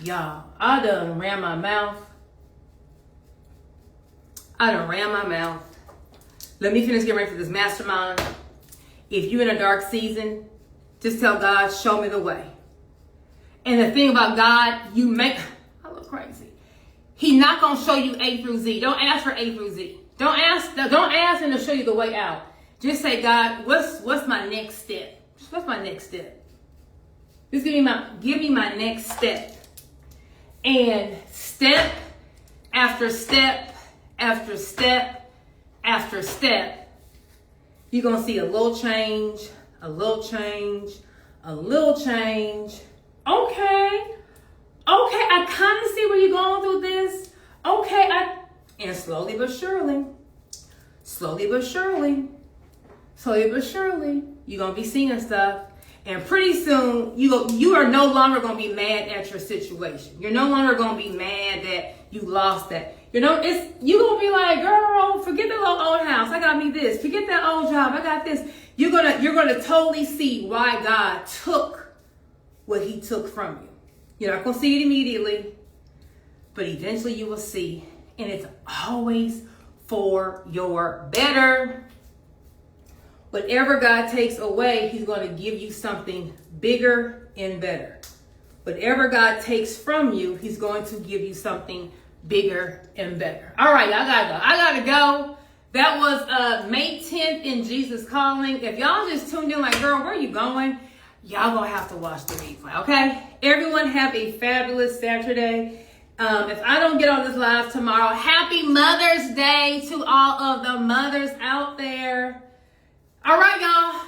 y'all, I done ran my mouth. Let me finish getting ready for this mastermind. If you're in a dark season, just tell God, show me the way. And the thing about God, I look crazy. He's not going to show you A through Z. Don't ask for A through Z. Don't ask him to show you the way out. Just say, God, what's my next step? What's my next step? Just give me my next step. And step after step after step after step, you're going to see a little change, a little change, a little change. Okay, I kind of see where you're going through this. And slowly but surely, you're going to be seeing stuff. And pretty soon, you are no longer going to be mad at your situation. You're no longer going to be mad that you lost that. You're going to be like, girl, forget that little old house. I got me this. Forget that old job. I got this. You're going to totally see why God took what he took from you. You're not going to see it immediately, but eventually you will see. And it's always for your better. Whatever God takes away, he's going to give you something bigger and better. Whatever God takes from you, he's going to give you something bigger and better. All right, I gotta go. That was May 10th in Jesus Calling. If y'all just tuned in like, girl, where are you going? Y'all gonna have to watch the replay, okay? Everyone have a fabulous Saturday. If I don't get on this live tomorrow, happy Mother's Day to all of the mothers out there. All right, y'all.